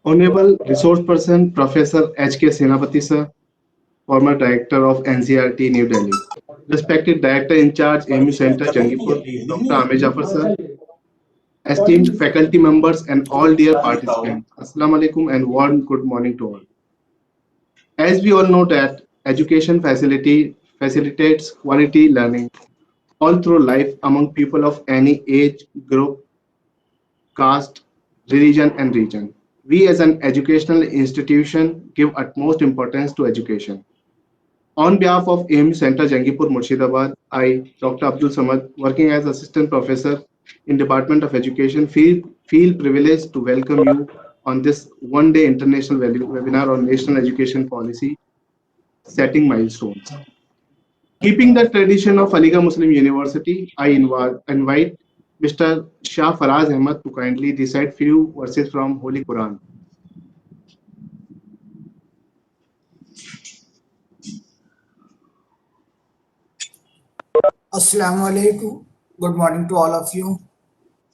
Honorable Resource Person Professor H.K. Senapaty sir, former Director of NCERT New Delhi. Respected Director in Charge AMU Center Jangipur, Dr. Amir Jafar sir, esteemed faculty members and all dear participants. Assalamu alaikum and warm good morning to all. As we all know that education facilitates quality learning all through life among people of any age, group, caste, religion, and region. We as an educational institution give utmost importance to education. On behalf of AMU Center Jangipur Murshidabad, I, Dr. Abdul Samad, working as Assistant Professor in Department of Education, feel privileged to welcome you on this one-day international webinar on national education policy, setting milestones. Keeping the tradition of Aligarh Muslim University, I invite Mr. Shah Faraz Ahmad to kindly recite few verses from Holy Quran. Assalamu alaikum. Good morning to all of you.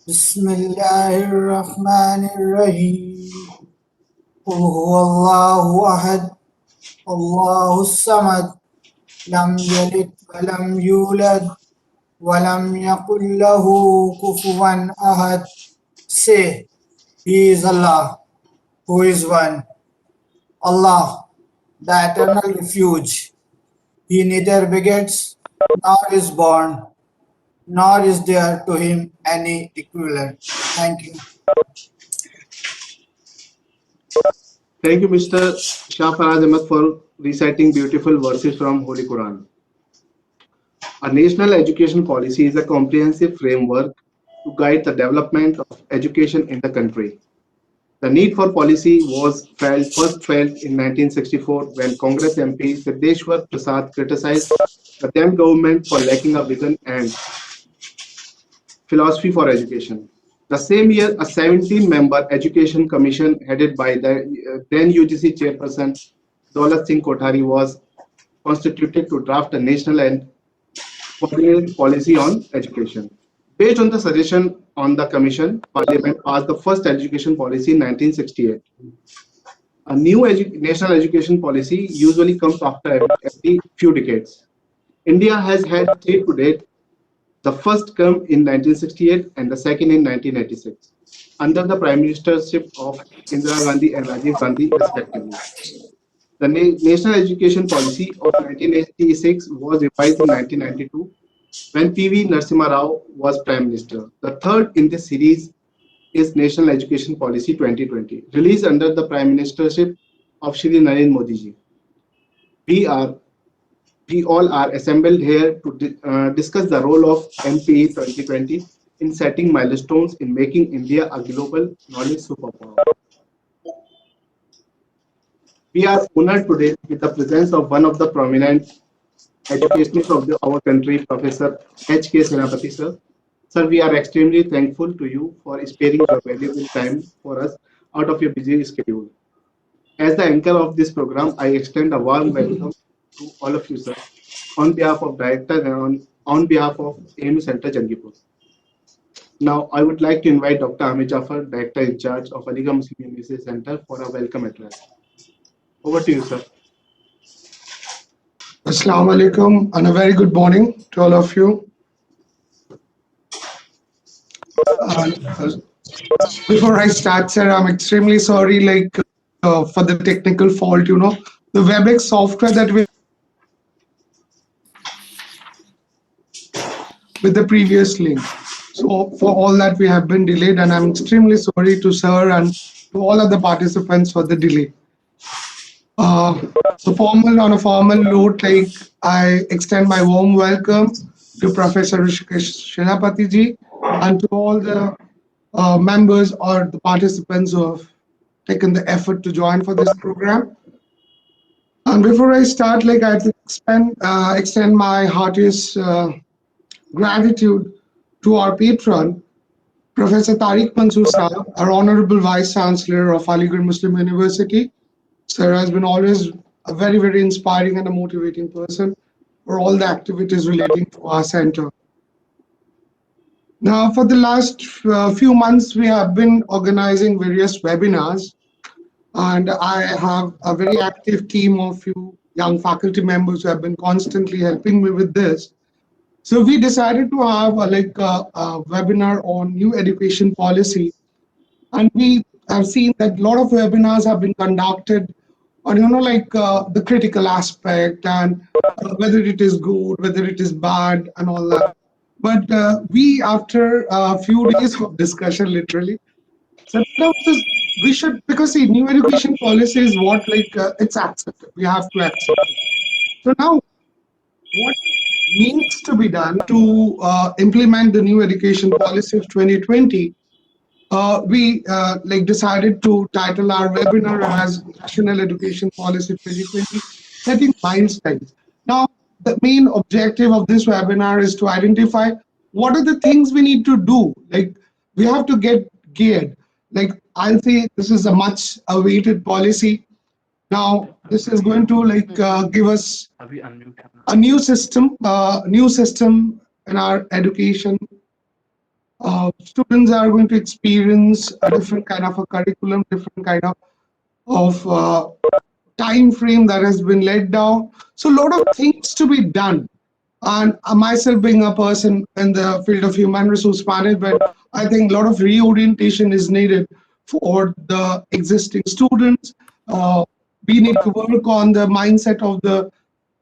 Bismillahirrahmanirrahim. Qul huwallahu ahad. Allahu samad. Lam yalid wa lam yulad wa lam yakul lahu kufuwan ahad. Say, He is Allah, who is one. Allah, the eternal refuge. He neither begets nor is born, nor is there to him any equivalent. Thank you. Thank you, Mr. Shah Faraz Ahmad, for reciting beautiful verses from Holy Quran. A national education policy is a comprehensive framework to guide the development of education in the country. The need for policy was first felt in 1964 when Congress MP Siddeshwar Prasad criticized the then government for lacking a vision and philosophy for education. The same year, a 17-member education commission headed by the then UGC chairperson Daulat Singh Kothari was constituted to draft a national and coordinated policy on education. Based on the suggestion on the commission, Parliament passed the first education policy in 1968. A new national education policy usually comes after every few decades. India has had three to date. The first came in 1968 and the second in 1986, under the prime ministership of Indira Gandhi and Rajiv Gandhi, respectively. The National Education Policy of 1986 was revised in 1992 when P.V. Narasimha Rao was Prime Minister. The third in this series is National Education Policy 2020, released under the Prime Ministership of Shri Narendra Modi ji. We all are assembled here to discuss the role of NPE 2020 in setting milestones in making India a global knowledge superpower. We are honored today with the presence of one of the prominent educationists of our country, Professor H.K. Senapaty sir. Sir, we are extremely thankful to you for sparing your valuable time for us out of your busy schedule. As the anchor of this program, I extend a warm welcome to all of you, sir, on behalf of Director and on behalf of AMU Center Jangipur. Now, I would like to invite Dr. Amir Jafar, Director in Charge of Aligarh Muslim University Center, for a welcome address. Over to you, sir. Assalamu alaikum and a very good morning to all of you. Before I start, sir, I'm extremely sorry for the technical fault, the WebEx software that we with the previous link. So for all that we have been delayed, and I'm extremely sorry to sir and to all other participants for the delay. So on a formal note, I extend my warm welcome to Professor Senapaty ji and to all the members or the participants who have taken the effort to join for this program. And before I start, I have to extend my heartiest gratitude to our patron, Professor Tariq Mansoor Sahab, our Honorable Vice-Chancellor of Aligarh Muslim University. Sir has been always a very, very inspiring and a motivating person for all the activities relating to our center. Now, for the last few months, we have been organizing various webinars And I have a very active team of few young faculty members who have been constantly helping me with this. So we decided to have a webinar on new education policy, and we have seen that a lot of webinars have been conducted on the critical aspect and whether it is good, whether it is bad, and all that. But we, after a few days of discussion, literally said, no, we should, because see, new education policy is what it's accepted. We have to accept it. So now, what needs to be done to implement the new education policy of 2020? We decided to title our webinar as National Education Policy 2020, Setting Milestones. Now, the main objective of this webinar is to identify what are the things we need to do. Like, we have to get geared. Like, I'll say this is a much awaited policy. Now, this is going to give us a new system in our education. Students are going to experience a different kind of a curriculum, different kind of time frame that has been laid down. So a lot of things to be done. And myself being a person in the field of human resource management, I think a lot of reorientation is needed for the existing students. We need to work on the mindset of the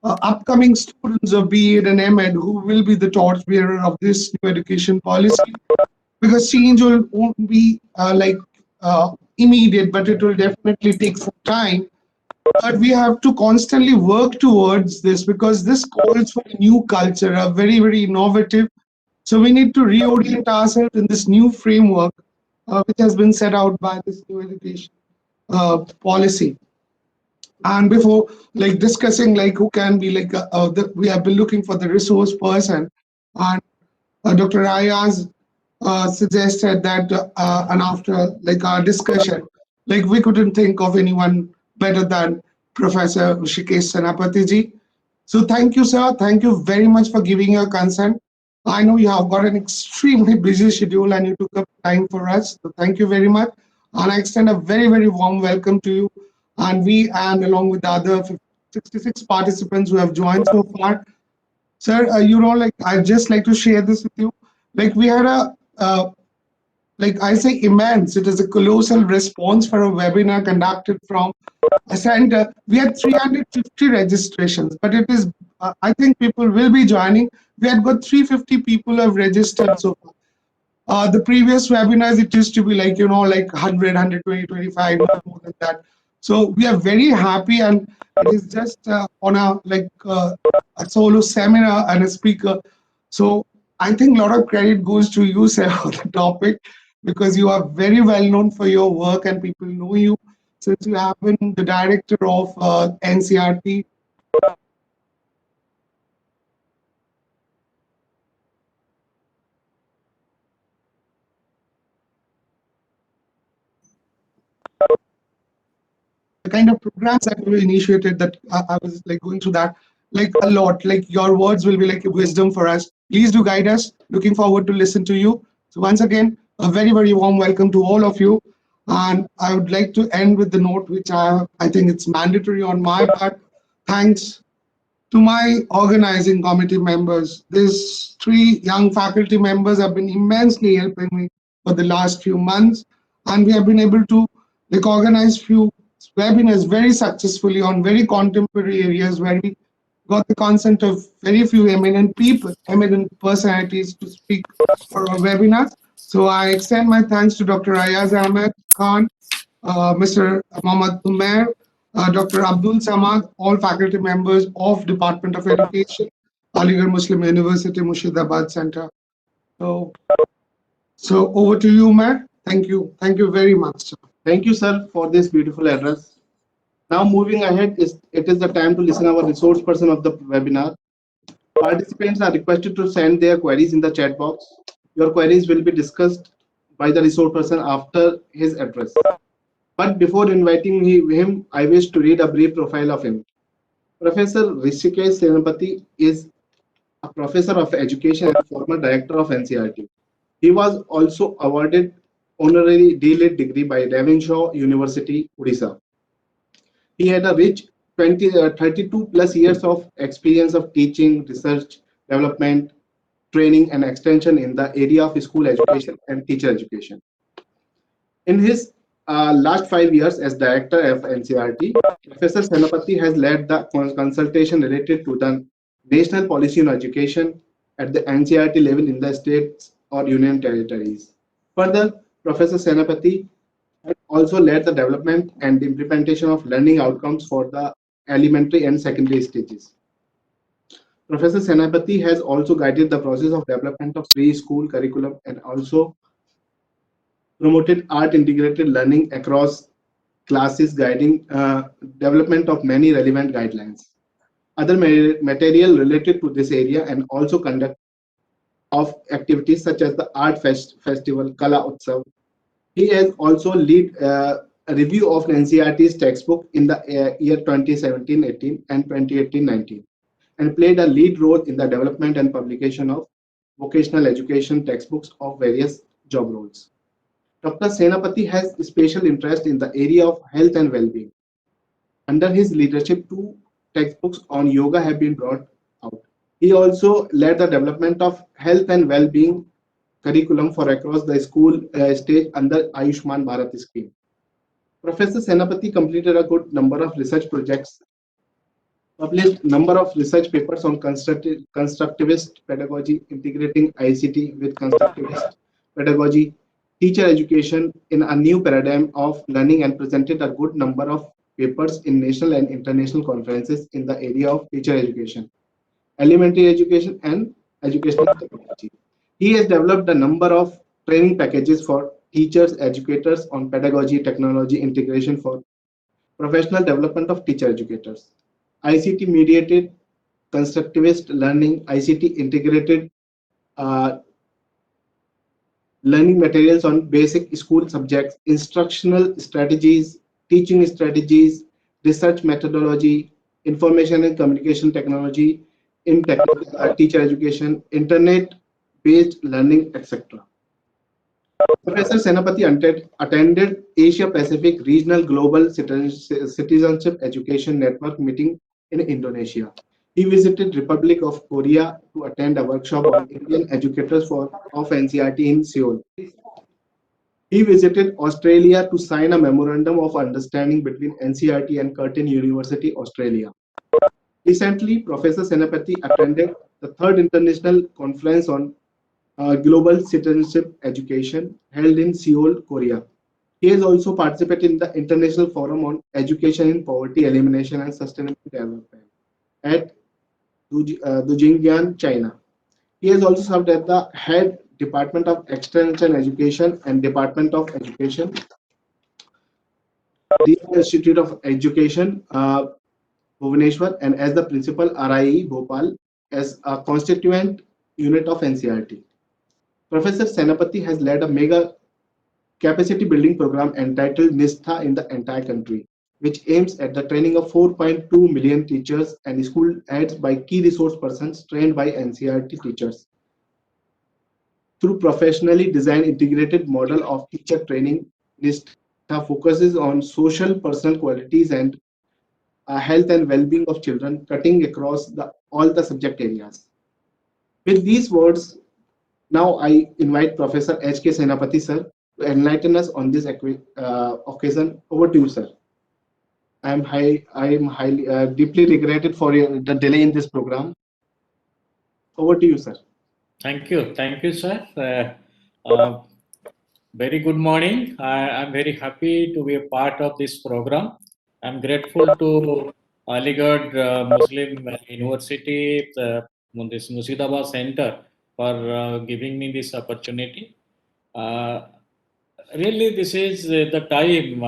upcoming students of B.Ed and M.Ed who will be the torchbearer of this new education policy, because change won't be immediate, but it will definitely take some time. But we have to constantly work towards this, because this calls for a new culture, a very, very innovative. So we need to reorient ourselves in this new framework, which has been set out by this new education policy. And before discussing who can be we have been looking for the resource person, and Dr. Aiyaz suggested that, and after our discussion, we couldn't think of anyone better than Professor Hurshikesg Senapaty ji. So thank you, sir. Thank you very much for giving your consent. I know you have got an extremely busy schedule and you took up time for us. So thank you very much. And I extend a very, very warm welcome to you. And we, and along with the other 66 participants who have joined so far. Sir, I'd just like to share this with you. We had I say immense, it is a colossal response for a webinar conducted from a center. We had 350 registrations, but it is, I think people will be joining. We had got 350 people have registered so far. The previous webinars, it used to be 100, 120, 25, not more than that. So we are very happy, and it is just on a solo seminar and a speaker. So I think a lot of credit goes to you, sir, on the topic, because you are very well known for your work and people know you since you have been the director of NCERT. The kind of programs that were initiated, that I was going through that a lot. Your words will be wisdom for us. Please do guide us. Looking forward to listen to you. So once again, a very, very warm welcome to all of you. And I would like to end with the note, which I think it's mandatory on my part. Thanks to my organizing committee members. These 3 young faculty members have been immensely helping me for the last few months. And we have been able to organize few webinars very successfully on very contemporary areas, where we got the consent of very few eminent people, eminent personalities to speak for our webinars. So I extend my thanks to Dr. Aiyaz Ahmad Khan, Mr. Mohammad Umair, Dr. Abdul Samad, all faculty members of Department of Education, Aligarh Muslim University, Murshidabad Center. So over to you, Umair. Thank you. Thank you very much, sir. Thank you, sir, for this beautiful address. Now moving ahead, it is the time to listen our resource person of the webinar. Participants are requested to send their queries in the chat box. Your queries will be discussed by the resource person after his address. But before inviting him, I wish to read a brief profile of him. Professor Hurshikesg Senapaty is a professor of education and former director of NCERT. He was also awarded honorary D.Litt degree by Ravenshaw University, Odisha. He had a rich 32 plus years of experience of teaching, research, development, training, and extension in the area of school education and teacher education. In his last 5 years as director of NCERT, Professor Senapaty has led the consultation related to the national policy on education at the NCERT level in the states or union territories. Further, Professor Senapaty has also led the development and implementation of learning outcomes for the elementary and secondary stages. Professor Senapaty has also guided the process of development of preschool curriculum and also promoted art integrated learning across classes, guiding development of many relevant guidelines. Other material related to this area and also conduct of activities such as the art festival, Kala Utsav. He has also lead a review of NCERT's textbook in the year 2017-18 and 2018-19 and played a lead role in the development and publication of vocational education textbooks of various job roles. Dr. Senapaty has special interest in the area of health and well-being. Under his leadership, two textbooks on yoga have been brought out. He also led the development of health and well-being curriculum for across the school stage under Ayushman Bharat scheme. Professor Senapaty completed a good number of research projects, published number of research papers on constructivist pedagogy, integrating ICT with constructivist pedagogy, teacher education in a new paradigm of learning, and presented a good number of papers in national and international conferences in the area of teacher education, elementary education, and educational technology. He has developed a number of training packages for teachers, educators on pedagogy, technology integration for professional development of teacher educators, ICT mediated constructivist learning, ICT integrated uh, learning materials on basic school subjects, instructional strategies, teaching strategies, research methodology, information and communication technology in teacher education, internet-based learning, etc. Professor Senapaty attended Asia Pacific Regional Global Citizenship Education Network meeting in Indonesia. He visited Republic of Korea to attend a workshop on Indian educators of NCERT in Seoul. He visited Australia to sign a memorandum of understanding between NCERT and Curtin University, Australia. Recently, Professor Senapaty attended the third international conference on global citizenship education held in Seoul, Korea. He has also participated in the International Forum on Education in Poverty Elimination and Sustainable Development at Dujingyan, China. He has also served as the head Department of Extension Education and Department of Education, the Institute of Education, Bhubaneswar, and as the principal RIE Bhopal as a constituent unit of NCERT. Professor Senapaty has led a mega capacity building program entitled NISTHA in the entire country, which aims at the training of 4.2 million teachers and school heads by key resource persons trained by NCERT teachers. Through professionally designed integrated model of teacher training, NISTHA focuses on social personal qualities and health and well-being of children, cutting across all the subject areas. With these words, now I invite Professor H.K. Senapaty sir to enlighten us on this occasion. Over to you, sir. I am highly deeply regretted for the delay in this program. Over to you, sir. Thank you, sir. Very good morning. I'm very happy to be a part of this program. I'm grateful to Aligarh Muslim University, this Murshidabad Center, for giving me this opportunity. Really, this is the time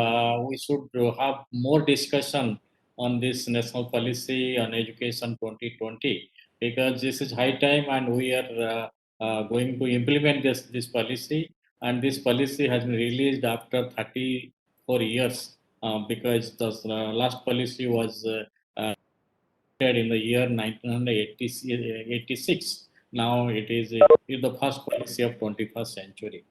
we should have more discussion on this national policy on education 2020, because this is high time and we are going to implement this policy, and this policy has been released after 34 years because the last policy was in the year 1986. Now it is the first policy of 21st century.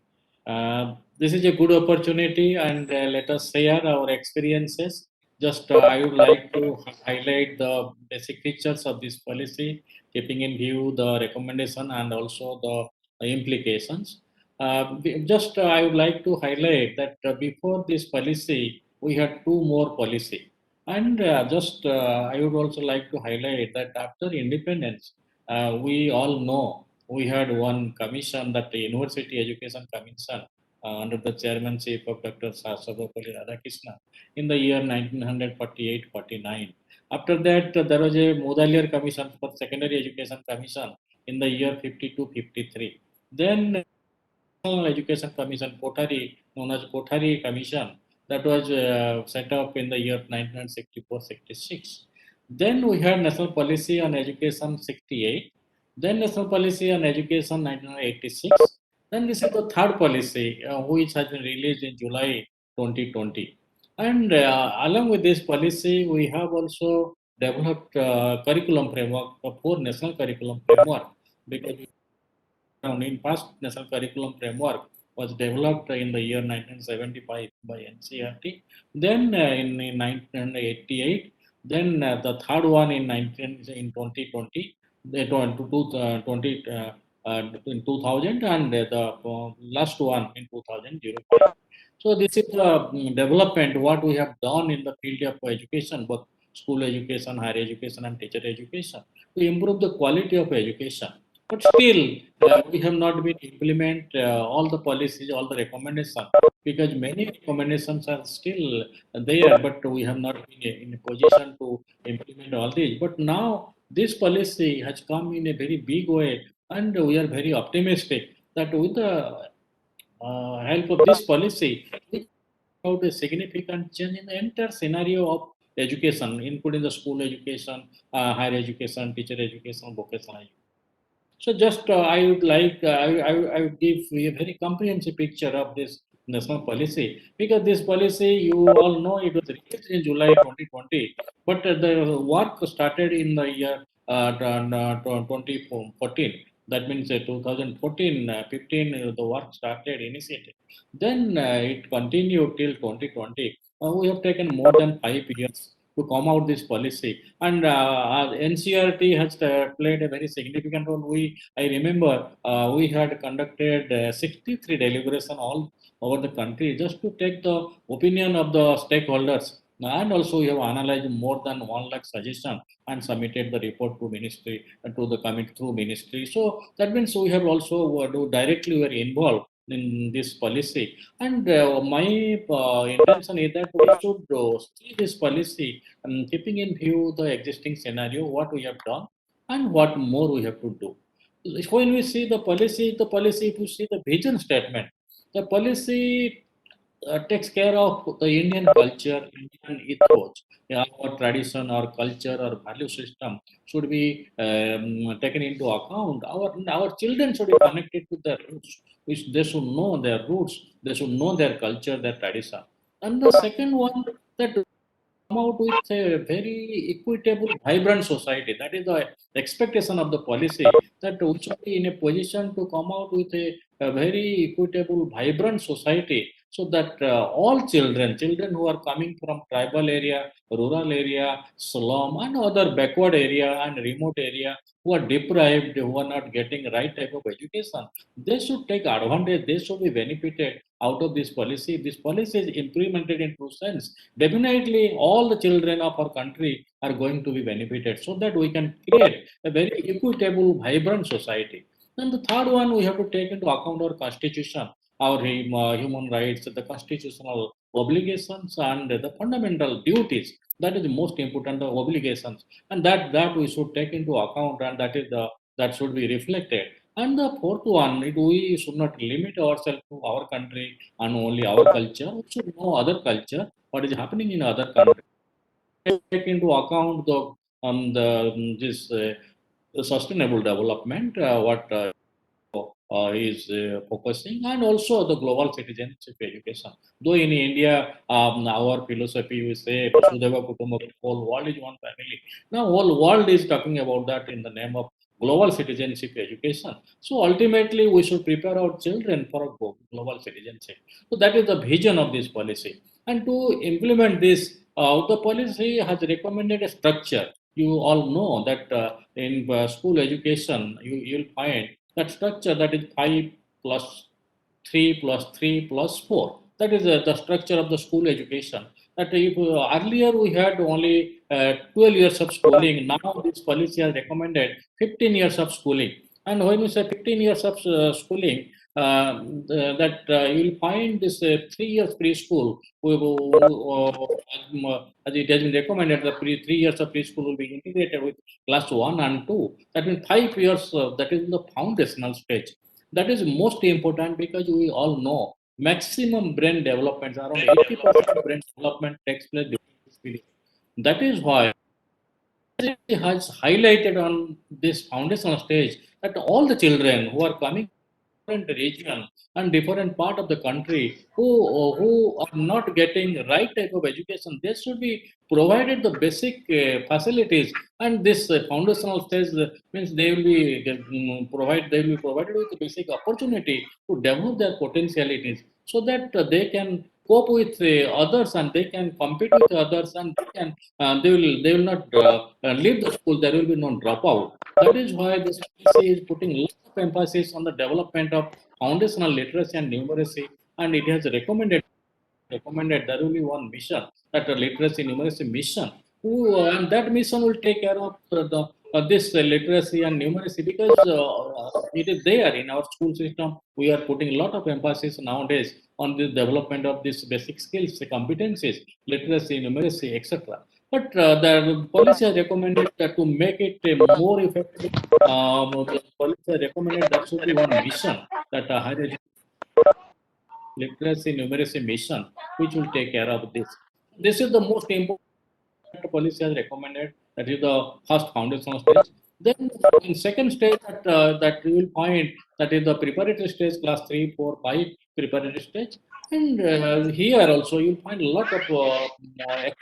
This is a good opportunity, and let us share our experiences. Just I would like to highlight the basic features of this policy, keeping in view the recommendation and also the implications. Just I would like to highlight that before this policy, we had two more policy. And just I would also like to highlight that after independence, we all know we had one commission, that the University Education Commission, under the chairmanship of Dr. Sarvapalli Radhakrishnan in the year 1948-49. After that, there was a Mudaliar Commission for Secondary Education Commission in the year 52-53. Then National Education Commission, Kothari, known as Kothari Commission, that was set up in the year 1964-66. Then we had National Policy on Education 68. Then National Policy on Education 1986. Then this is the third policy, which has been released in July 2020. And along with this policy, we have also developed curriculum framework, a four national curriculum framework, because in past national curriculum framework was developed in the year 1975 by NCERT. Then in 1988, then the third one in 2020, the 20, in 2000, and the last one in 2005. So this is the development what we have done in the field of education, both school education, higher education, and teacher education, to improve the quality of education. But still, we have not been implement all the policies, all the recommendations, because many recommendations are still there, but we have not been in a position to implement all these. But now this policy has come in a very big way, and we are very optimistic that with the help of this policy, we out a significant change in the entire scenario of education, including the school education, higher education, teacher education, vocational education. So just I would like I would give a very comprehensive picture of this national policy, because this policy, you all know, it was released in July 2020, but the work started in the year 2014. That means 2014, 15, the work started initiated. Then it continued till 2020. We have taken more than 5 years to come out this policy, and NCERT has played a very significant role. I remember we had conducted 63 deliberation all over the country just to take the opinion of the stakeholders, and also we have analyzed more than 1 lakh suggestions and submitted the report to ministry, to the committee through ministry. So that means we have also directly were involved in this policy. And my intention is that we should see this policy, keeping in view the existing scenario, what we have done and what more we have to do. When we see the policy, if you see the vision statement, the policy takes care of the Indian culture, Indian ethos, yeah, our tradition, our culture, our value system should be taken into account. Our children should be connected to their roots, which they should know their roots, they should know their culture, their tradition. And the second one, that come out with a very equitable, vibrant society. That is the expectation of the policy, that we should be in a position to come out with a very equitable, vibrant society, so that all children who are coming from tribal area, rural area, slum, and other backward area and remote area, who are deprived, who are not getting right type of education, they should take advantage, they should be benefited out of this policy. This policy is implemented in true sense. Definitely, all the children of our country are going to be benefited, so that we can create a very equitable, vibrant society. And the third one, we have to take into account our constitution, our human rights, the constitutional obligations, and the fundamental duties. That is the most important, the obligations, and that we should take into account, and that should be reflected. And the fourth one, we should not limit ourselves to our country and only our culture. We should know other culture, what is happening in other countries. Take into account this sustainable development, what is focusing, and also the global citizenship education. Though in India, our philosophy, we say Vasudhaiva Kutumbakam, whole world is one family. Now whole world is talking about that in the name of global citizenship education. So ultimately, we should prepare our children for a global citizenship. So that is the vision of this policy. And to implement this, the policy has recommended a structure. You all know that in school education, you'll find that structure, that is 5 plus 3 plus 3 plus 4. That is the structure of the school education. That if earlier we had only 12 years of schooling, now this policy has recommended 15 years of schooling. And when we say 15 years of schooling, that you will find this 3 years preschool, as it has been recommended, the 3 years of preschool will be integrated with class 1 and 2. That means 5 years, that is the foundational stage. That is most important because we all know maximum brain development, around 80% brain development takes place during this period. That is why it has highlighted on this foundational stage that all the children who are coming from different region and different part of the country who are not getting right type of education, they should be provided the basic facilities. And this foundational stage means they will be they will be provided with the basic opportunity to develop their potentialities, so that they can cope with others and they can compete with others, and they will not leave the school. There will be no dropout. That is why this policy is putting lots of emphasis on the development of foundational literacy and numeracy, and it has recommended there will be one mission, that a literacy numeracy mission, and that mission will take care of this literacy and numeracy, because it is there in our school system. We are putting a lot of emphasis nowadays on the development of these basic skills, competencies, literacy, numeracy, etc. But the policy has recommended that to make it more effective, the policy has recommended there should be one mission, that higher education literacy numeracy mission, which will take care of this. This is the most important policy has recommended. That is the first foundational stage. Then in second stage, that you will find, that is the preparatory stage, class 3, 4, 5 preparatory stage. And here also you will find a lot of that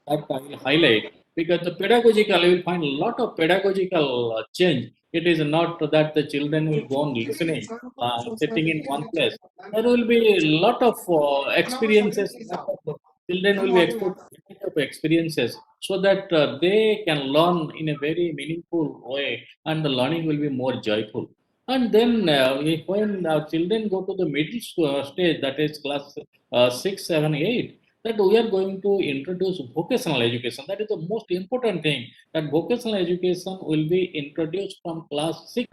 I will highlight, because the pedagogical, you will find a lot of pedagogical change. It is not that the children will go on listening, sitting in one place. There will be a lot of experiences. Children will be exposed to lot of experiences, so that they can learn in a very meaningful way, and the learning will be more joyful. And then when children go to the middle stage, that is class 6, 7, 8, that we are going to introduce vocational education. That is the most important thing, that vocational education will be introduced from class 6.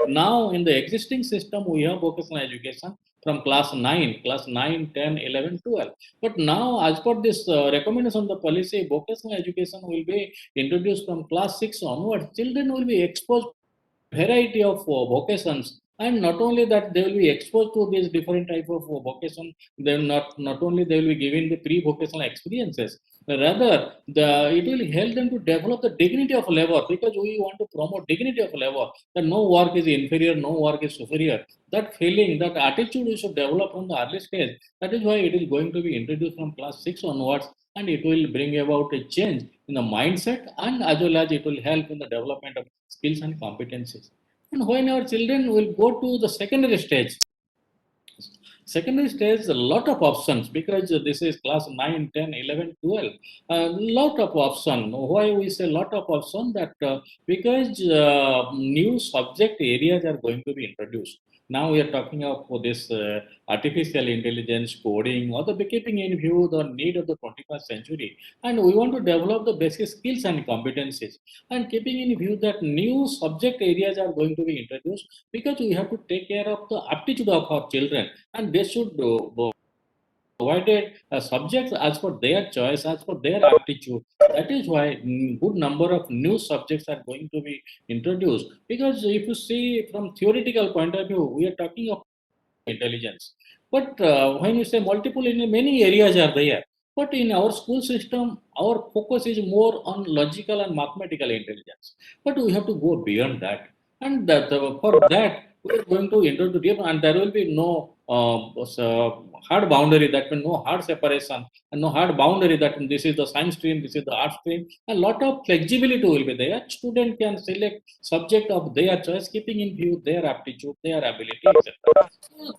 Now, in the existing system, we have vocational education from class 9, 10, 11, 12. But now, as per this recommendation of the policy, vocational education will be introduced from class 6 onwards. Children will be exposed variety of vocations, and not only that, they will be exposed to these different type of vocation. They will not only they will be given the pre-vocational experiences, rather it will help them to develop the dignity of labor, because we want to promote dignity of labor, that no work is inferior, no work is superior. That feeling, that attitude we should develop from the early stage. That is why it is going to be introduced from class 6 onwards, and it will bring about a change in the mindset, and as well as it will help in the development of skills and competencies. And when our children will go to the secondary stage, a lot of options, because this is class 9, 10, 11, 12. A lot of option. Why we say lot of option? That because new subject areas are going to be introduced. Now we are talking of this artificial intelligence, coding, or the keeping in view the need of the 21st century. And we want to develop the basic skills and competencies. And keeping in view that new subject areas are going to be introduced, because we have to take care of the aptitude of our children, and they should provided subjects as per their choice, as per their aptitude. That is why good number of new subjects are going to be introduced. Because if you see from theoretical point of view, we are talking of intelligence. But when you say multiple, in many areas are there. But in our school system, our focus is more on logical and mathematical intelligence. But we have to go beyond that. And for that, we are going to introduce, and there will be no hard boundary, that means no hard separation and no hard boundary that this is the science stream, this is the art stream. A lot of flexibility will be there. Student can select subject of their choice, keeping in view their aptitude, their ability, etc. So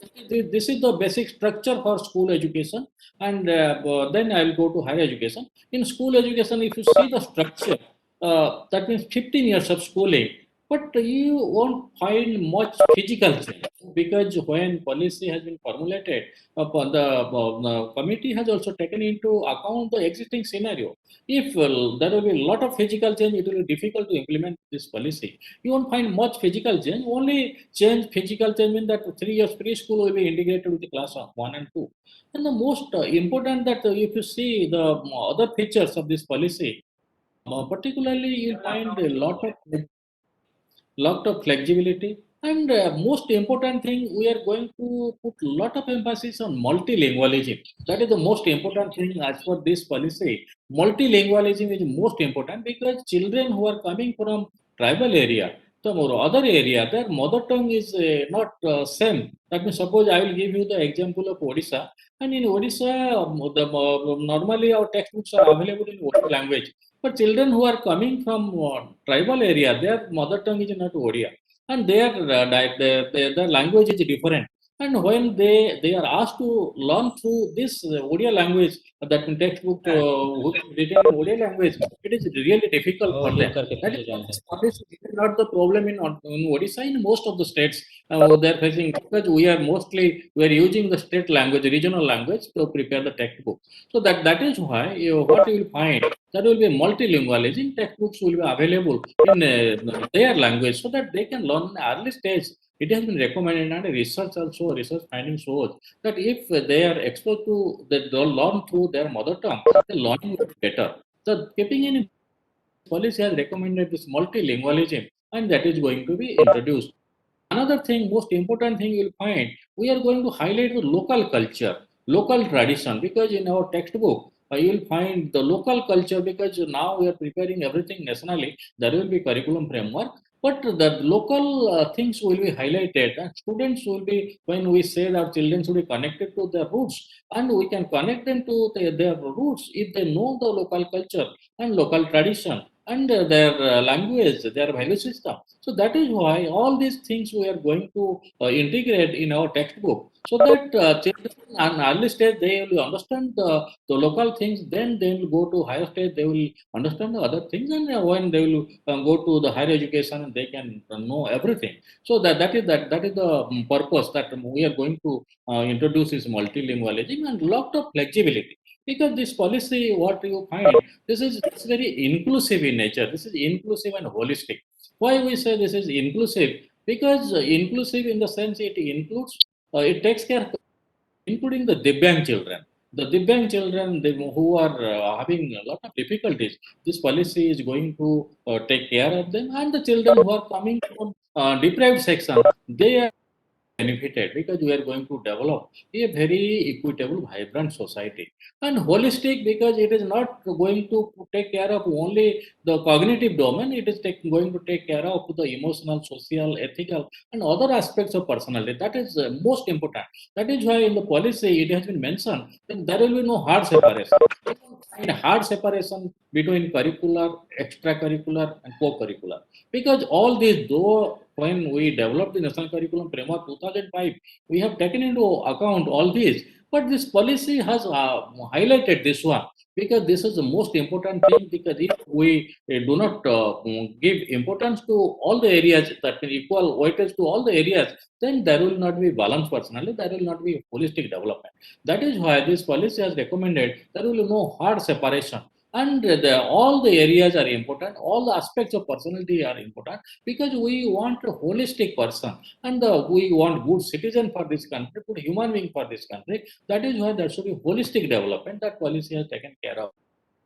this is the basic structure for school education, and then I will go to higher education. In school education, if you see the structure, that means 15 years of schooling, but you won't find much physical change, because when policy has been formulated, the committee has also taken into account the existing scenario. If there will be a lot of physical change, it will be difficult to implement this policy. You won't find much physical change. Only physical change means that 3 years preschool will be integrated with the class of 1 and 2. And the most important that if you see the other features of this policy, particularly you'll find a lot of flexibility, and most important thing, we are going to put lot of emphasis on multilingualism. That is the most important thing as per this policy. Multilingualism is most important, because children who are coming from tribal area, some or other area, their mother tongue is not same. That means, suppose I will give you the example of Odisha, and in Odisha, normally our textbooks are available in Odisha language, but children who are coming from tribal area, their mother tongue is not Odia, and their language is different. And when they are asked to learn through this Odia language, that in textbook which is written in Odia language, it is really difficult for them. That is not the problem in Odisha. In most of the states, they are facing, because we are using the state language, regional language, to prepare the textbook. So that is why what you will find, that will be multilingualism. Textbooks will be available in their language, so that they can learn in early stage. It has been recommended, and research finding shows that if they are exposed to they learn through their mother tongue, the learning will be better. So keeping in policy has recommended this multilingualism, and that is going to be introduced. Another thing, most important thing you'll find, we are going to highlight the local culture, local tradition, because in our textbook, you'll find the local culture, because now we are preparing everything nationally, there will be curriculum framework, but the local things will be highlighted, and students will be, when we say that children should be connected to their roots, and we can connect them to their roots if they know the local culture and local tradition and their language, their value system. So that is why all these things we are going to integrate in our textbook, so that children at early stage they will understand the local things. Then they will go to higher stage, they will understand the other things, and when they will go to the higher education, they can know everything. So that is the purpose that we are going to introduce is multilingualism and lot of flexibility. Because this policy, what you find, it's very inclusive in nature. This is inclusive and holistic. Why we say this is inclusive? Because inclusive in the sense it includes, it takes care, including the Divyang children. The Divyang children who are having a lot of difficulties, this policy is going to take care of them. And the children who are coming from deprived section, they are benefited, because we are going to develop a very equitable, vibrant society. And holistic, because it is not going to take care of only the cognitive domain, it is going to take care of the emotional, social, ethical, and other aspects of personality. That is most important. That is why in the policy it has been mentioned that there will be no hard separation. And hard separation between curricular, extracurricular, and co-curricular, because all these, though when we developed the national curriculum framework 2005, we have taken into account all these, but this policy has highlighted this one, because this is the most important thing. Because if we do not give importance to all the areas, that can equal weightage to all the areas, then there will not be balanced personality, there will not be holistic development. That is why this policy has recommended there will be no hard separation, and all the areas are important, all the aspects of personality are important, because we want a holistic person, and we want good citizen for this country, good human being for this country. That is why there should be holistic development. That policy has taken care of,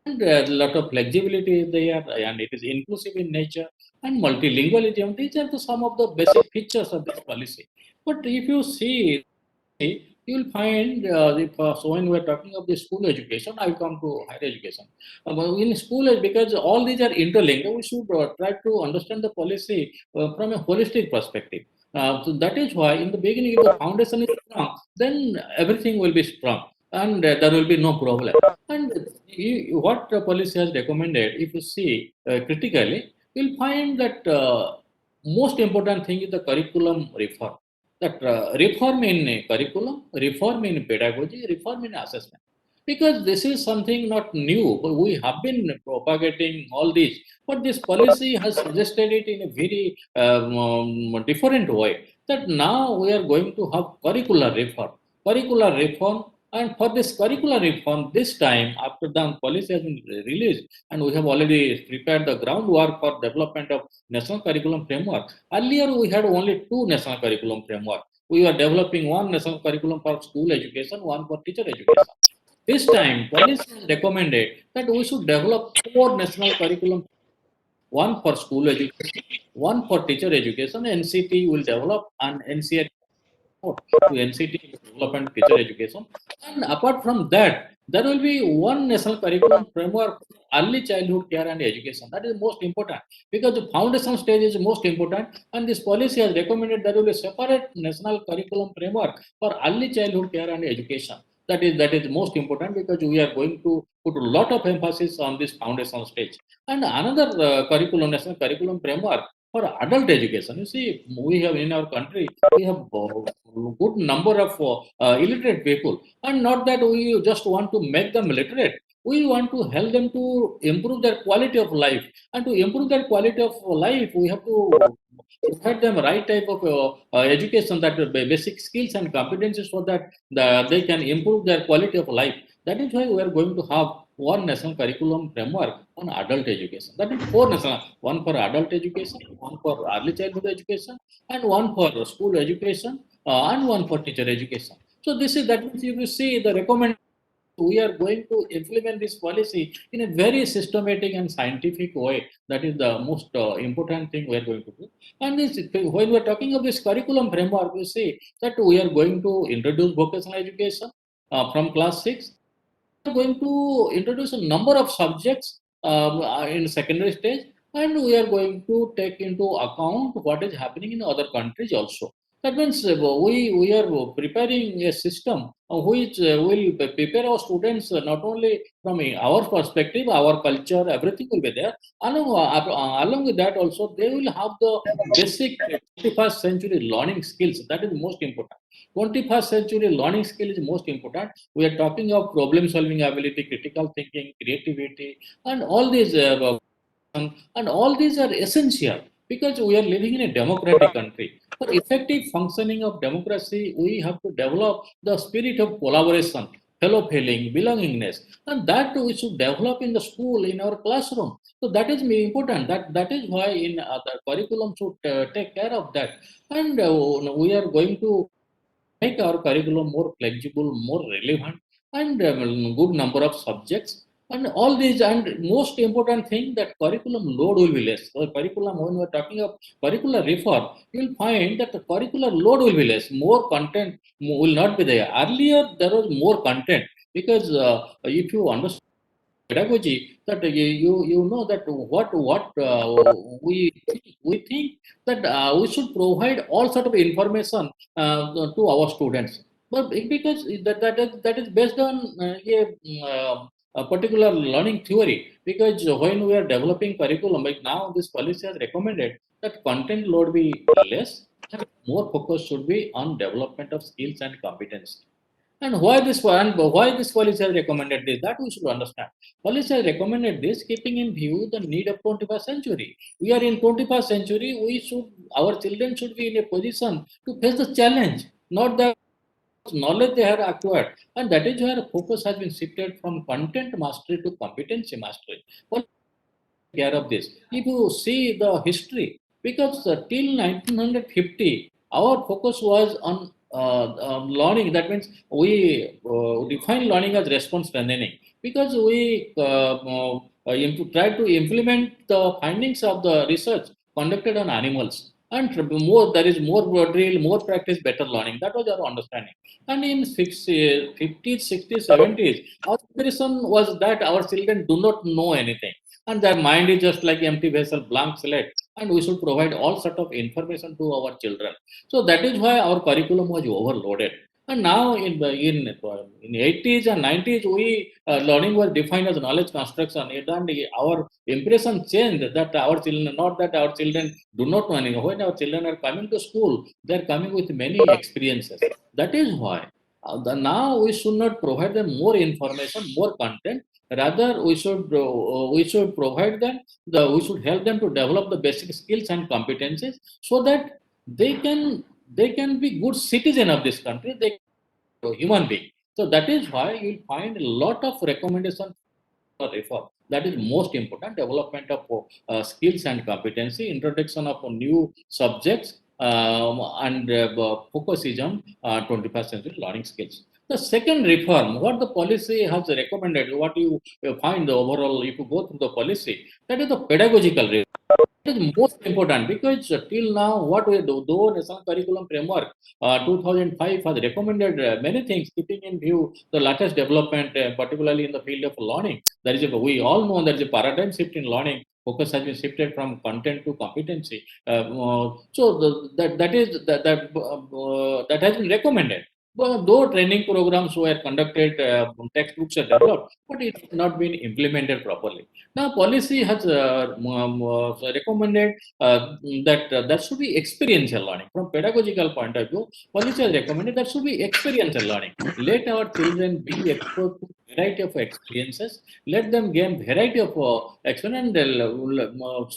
and a lot of flexibility is there, and it is inclusive in nature, and multilingualism. These are some of the basic features of this policy. But if you see, you will find so when we are talking of the school education, I will come to higher education. In school, because all these are interlinked, we should try to understand the policy from a holistic perspective. So that is why in the beginning, if the foundation is strong, then everything will be strong and there will be no problem. And what the policy has recommended, if you see critically, you'll find that most important thing is the curriculum reform. That reform in curriculum, reform in pedagogy, reform in assessment. Because this is something not new, but we have been propagating all these. But this policy has suggested it in a very different way. That now we are going to have curricular reform. Curricular reform, and for this curricular reform, this time after the policy has been released, and we have already prepared the groundwork for development of national curriculum framework. Earlier, we had only two national curriculum framework. We were developing one national curriculum for school education, one for teacher education. This time, policy has recommended that we should develop four national curriculum, one for school education, one for teacher education. NCT will develop and NCERT to NCT development teacher education. And apart from that, there will be one national curriculum framework for early childhood care and education. That is most important because the foundation stage is most important. And this policy has recommended there will be a separate national curriculum framework for early childhood care and education. That is most important because we are going to put a lot of emphasis on this foundation stage. And another national curriculum framework for adult education. You see, we have in our country, we have a good number of illiterate people, and not that we just want to make them literate. We want to help them to improve their quality of life, and to improve their quality of life, we have to provide them right type of education, that basic skills and competencies, so that they can improve their quality of life. That is why we are going to have one national curriculum framework on adult education. That is four national, one for adult education, one for early childhood education, and one for school education, and one for teacher education. So this is, that means if you see the recommendation, we are going to implement this policy in a very systematic and scientific way. That is the most important thing we are going to do. And this, when we are talking of this curriculum framework, we see that we are going to introduce vocational education from class 6. We are going to introduce a number of subjects in secondary stage, and we are going to take into account what is happening in other countries also. That means we are preparing a system which will prepare our students not only from our perspective, our culture, everything will be there. Along with that also, they will have the basic 21st century learning skills. That is most important. 21st century learning skill is most important. We are talking of problem solving ability, critical thinking, creativity, and all these and all these are essential because we are living in a democratic country. For effective functioning of democracy, we have to develop the spirit of collaboration, fellow feeling, belongingness, and that we should develop in the school, in our classroom. So that is important. That is why in the curriculum should take care of that. And we are going to make our curriculum more flexible, more relevant, and good number of subjects. And all these, and most important thing, that curriculum load will be less. So curriculum, when we are talking of curricular reform, you will find that the curricular load will be less. More content will not be there. Earlier, there was more content because if you understand pedagogy, that you know that we think that we should provide all sort of information to our students, but because that is based on a particular learning theory. Because when we are developing curriculum, like now this policy has recommended that content load be less and more focus should be on development of skills and competence. And why this policy has recommended this, that we should understand. Policy has recommended this keeping in view the need of 21st century. We are in 21st century. Our children should be in a position to face the challenge, not the knowledge they have acquired. And that is where focus has been shifted from content mastery to competency mastery. Well, care of this. If you see the history, because till 1950, our focus was on learning. That means we define learning as response strengthening because we tried to implement the findings of the research conducted on animals. And there is more drill, more practice, better learning. That was our understanding. And in 50s, 60s, 70s, our impression was that our children do not know anything and their mind is just like empty vessel, blank slate. and we should provide all sort of information to our children. So that is why our curriculum was overloaded. And now in 80s and 90s, we learning was defined as knowledge construction. And our impression changed that our children, not that our children do not know anything. When our children are coming to school, they are coming with many experiences. That is why now we should not provide them more information, more content. Rather, we should provide them we should help them to develop the basic skills and competencies so that they can be good citizen of this country. They can be human being. So that is why you'll find a lot of recommendations for reform. That is most important. Development of skills and competency, introduction of new subjects, and focus is on 21st century learning skills. The second reform, what the policy has recommended, what you find overall, if you go through the policy, that is the pedagogical reform. It is most important because till now, what we do, though National Curriculum Framework 2005 has recommended many things, keeping in view the latest development, particularly in the field of learning. We all know there is a paradigm shift in learning. Focus has been shifted from content to competency. That has been recommended. But though training programs were conducted, textbooks are developed, but it has not been implemented properly. Now, policy has recommended that should be experiential learning. From pedagogical point of view, policy has recommended that should be experiential learning. Let our children be exposed to variety of experiences. Let them gain variety of experience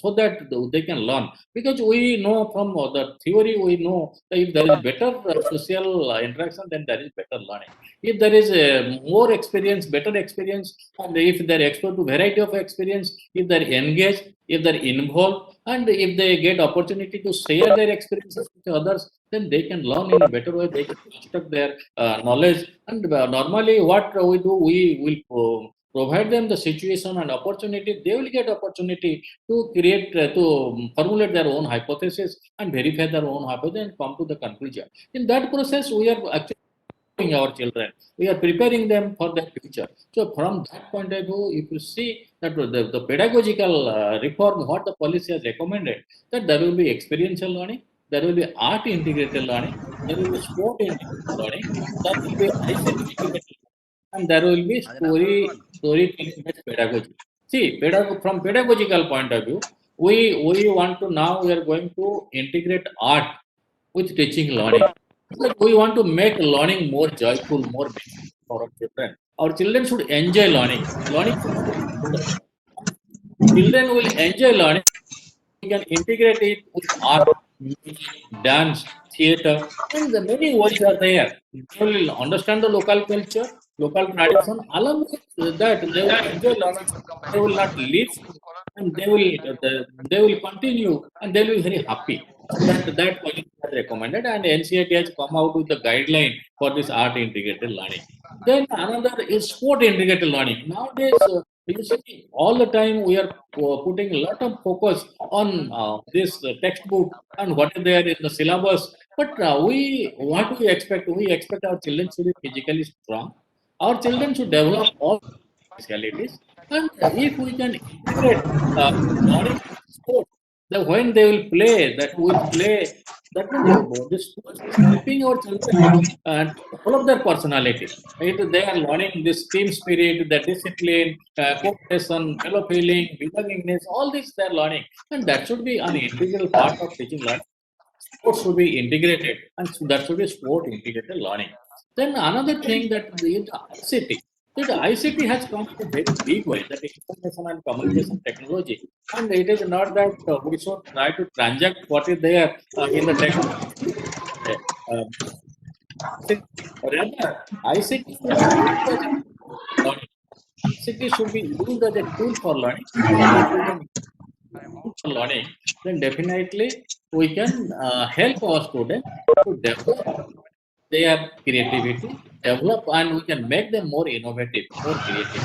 so that they can learn. Because we know from the theory, we know that if there is better social interaction, then there is better learning. If there is more experience, better experience, and if they're exposed to variety of experience, if they're engaged, if they're involved, and if they get opportunity to share their experiences with others, then they can learn in a better way. They can construct their knowledge. And normally, what we do, we will provide them the situation and opportunity. They will get opportunity to create, to formulate their own hypothesis and verify their own hypothesis and come to the conclusion. In that process, we are actually our children. We are preparing them for their future. So from that point of view, if you see that the pedagogical reform, what the policy has recommended, that there will be experiential learning, there will be art integrated learning, there will be sport integrated learning, there will be ICT integrated learning, and there will be storytelling based pedagogy. See, from pedagogical point of view, we want to now we are going to integrate art with teaching learning. Like we want to make learning more joyful, more meaningful for our children. Our children should enjoy learning. Learning should be fun. Children will enjoy learning. We can integrate it with art, music, dance, theater, and the many ways are there. They will understand the local culture, local tradition. Along with that, they will enjoy learning. They will not leave, and they will continue, and they will be very happy. So that policy is recommended, and NCERT has come out with the guideline for this art integrated learning. Then another is sport integrated learning. Nowadays, you see, all the time we are putting a lot of focus on this textbook and what is there in the syllabus. But what we expect? We expect our children to be physically strong. Our children should develop all specialities. And if we can integrate learning with sport, that when they will play, that with play, that means this sports is helping our children to develop their personality. Right? They are learning this team spirit, the discipline, cooperation, fellow feeling, belongingness, all this they are learning. And that should be an integral part of teaching learning. Sports should be integrated, and so that should be sport integrated learning. Then another thing that is the ICT. So the ICT has come in a very big way, that is information and communication technology. And it is not that we should try to transact what is there in the technology. Uh, Rather, ICT should be used as a learning. ICT should be used as a tool for learning. When our children for learning, then definitely we can help our students to develop their creativity, develop, and we can make them more innovative, more creative.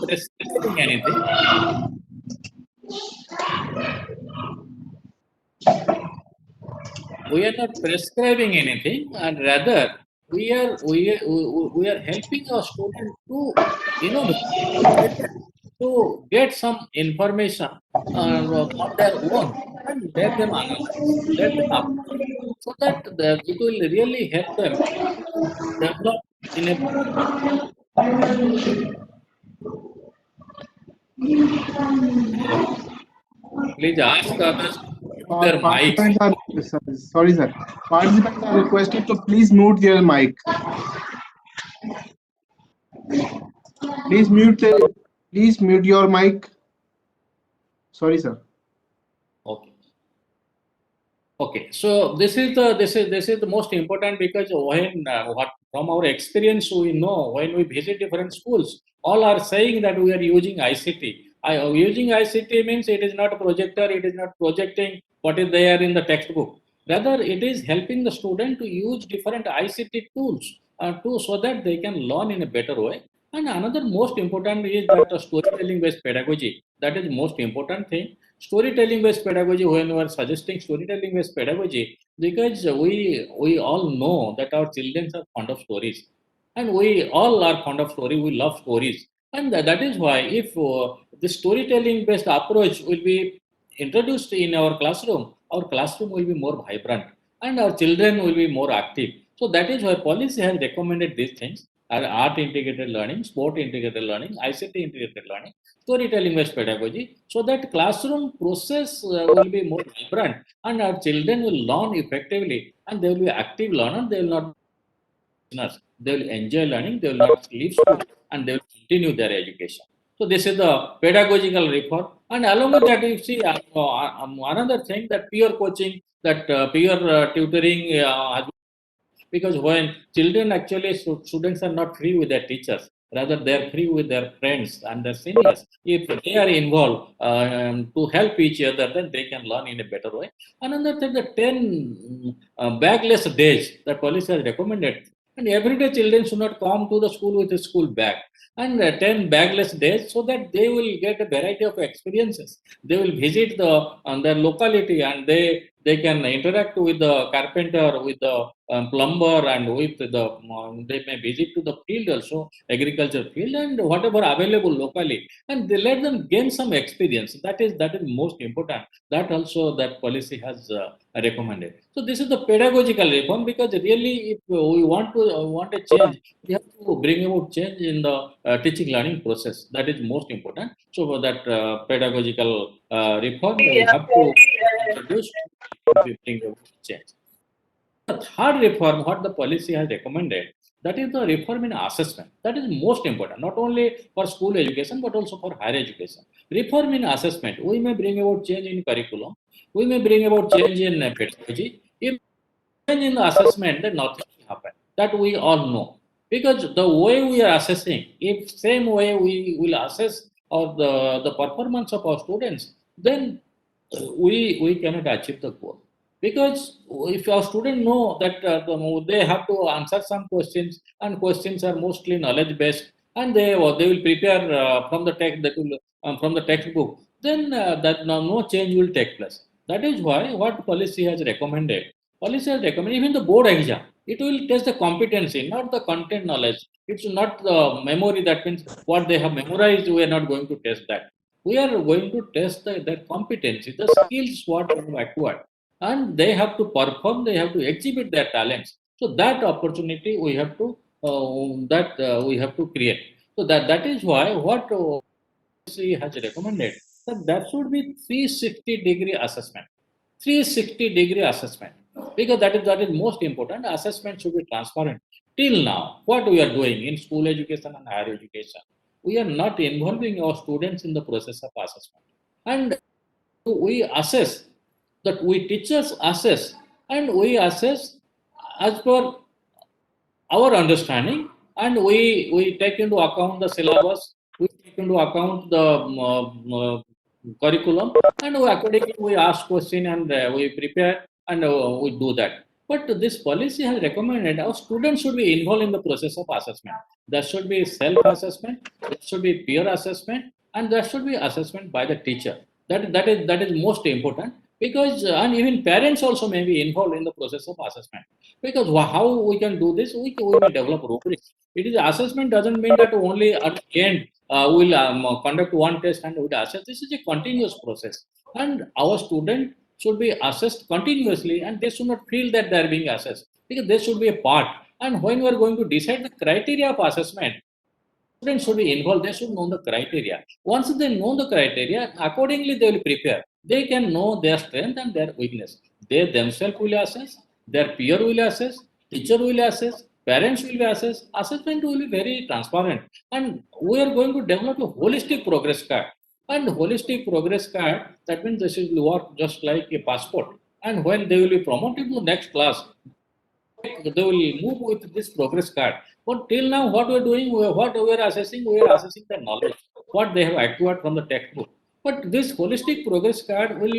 Prescribing anything, we are not prescribing anything, and rather we are helping our students to innovate. to get some information on their own and let them analyze, let them apply, so that it will really help them to develop in a better way. Please ask others to mute their mics. Participants are sorry, sir. Participants are requested to please mute their mic. Please mute your mic. Sorry, sir. Okay. Okay, so this is the most important, because when what from our experience we know, when we visit different schools, all are saying that we are using ICT. Using ICT means it is not a projector, it is not projecting what is there in the textbook. Rather, it is helping the student to use different ICT tools so that they can learn in a better way. And another most important is that storytelling based pedagogy. That is most important thing. Storytelling based pedagogy, when we are suggesting storytelling based pedagogy, because we all know that our children are fond of stories, and we all are fond of story, we love stories, and that is why if the storytelling based approach will be introduced in our classroom will be more vibrant and our children will be more active. So that is why policy has recommended these things: art integrated learning, sport integrated learning, ICT integrated learning, storytelling based pedagogy, so that classroom process will be more vibrant and our children will learn effectively and they will be active learners. They will not be listeners. They will enjoy learning, they will not leave school, and they will continue their education. So this is the pedagogical reform. And along with that, you see another thing, that peer coaching, that peer tutoring because when children actually students are not free with their teachers, rather they are free with their friends and their seniors. If they are involved to help each other, then they can learn in a better way. Another thing, the 10 bagless days that policy has recommended, and everyday children should not come to the school with a school bag, and 10 bagless days, so that they will get a variety of experiences. They will visit their locality, and they can interact with the carpenter, with the plumber, and with the they may visit to the field also, agriculture field, and whatever available locally, and they let them gain some experience. That is most important. That also that policy has recommended. So this is the pedagogical reform, because really if we want a change, we have to bring about change in the teaching learning process. That is most important. So for that pedagogical reform, we have to introduce, we bring about change. The third reform, what the policy has recommended, that is the reform in assessment. That is most important, not only for school education but also for higher education. Reform in assessment, we may bring about change in curriculum, we may bring about change in pedagogy. If change in the assessment, then nothing will happen. That we all know. Because the way we are assessing, if same way we will assess or the performance of our students, then we cannot achieve the goal. Because if our students know that they have to answer some questions, and questions are mostly knowledge based, and they will prepare from the text, that will from the textbook, then that no change will take place. That is why what policy has recommended. Policy has recommended even the board exam. It will test the competency, not the content knowledge. It's not the memory. That means what they have memorized. We are not going to test that. We are going to test their competency, the skills what they have acquired, and they have to perform. They have to exhibit their talents. So that opportunity we have to we have to create. So that is why what policy has recommended, that there should be 360-degree assessment. 360-degree assessment, because that is most important. Assessment should be transparent. Till now, what we are doing in school education and higher education, we are not involving our students in the process of assessment, and we assess, that we teachers assess, and we assess as per our understanding, and we take into account the syllabus, we take into account the curriculum, and accordingly we ask question, and we prepare, and we do that. But this policy has recommended our students should be involved in the process of assessment. There should be self-assessment, there should be peer assessment, and there should be assessment by the teacher. That is most important, because and even parents also may be involved in the process of assessment. Because how we can do this, we may develop rubrics. It is assessment doesn't mean that only at the end we'll conduct one test and we'll assess. This is a continuous process, and our student should be assessed continuously, and they should not feel that they are being assessed, because they should be a part. And when we are going to decide the criteria of assessment, students should be involved. They should know the criteria. Once they know the criteria, accordingly they will prepare. They can know their strength and their weakness. They themselves will assess, their peer will assess, teacher will assess, parents will be assessed. Assessment will be very transparent. And we are going to develop a holistic progress card. And holistic progress card, that means this will work just like a passport. And when they will be promoted to next class, they will move with this progress card. But till now, what we're doing, what we're assessing, we're assessing the knowledge, what they have acquired from the textbook. But this holistic progress card will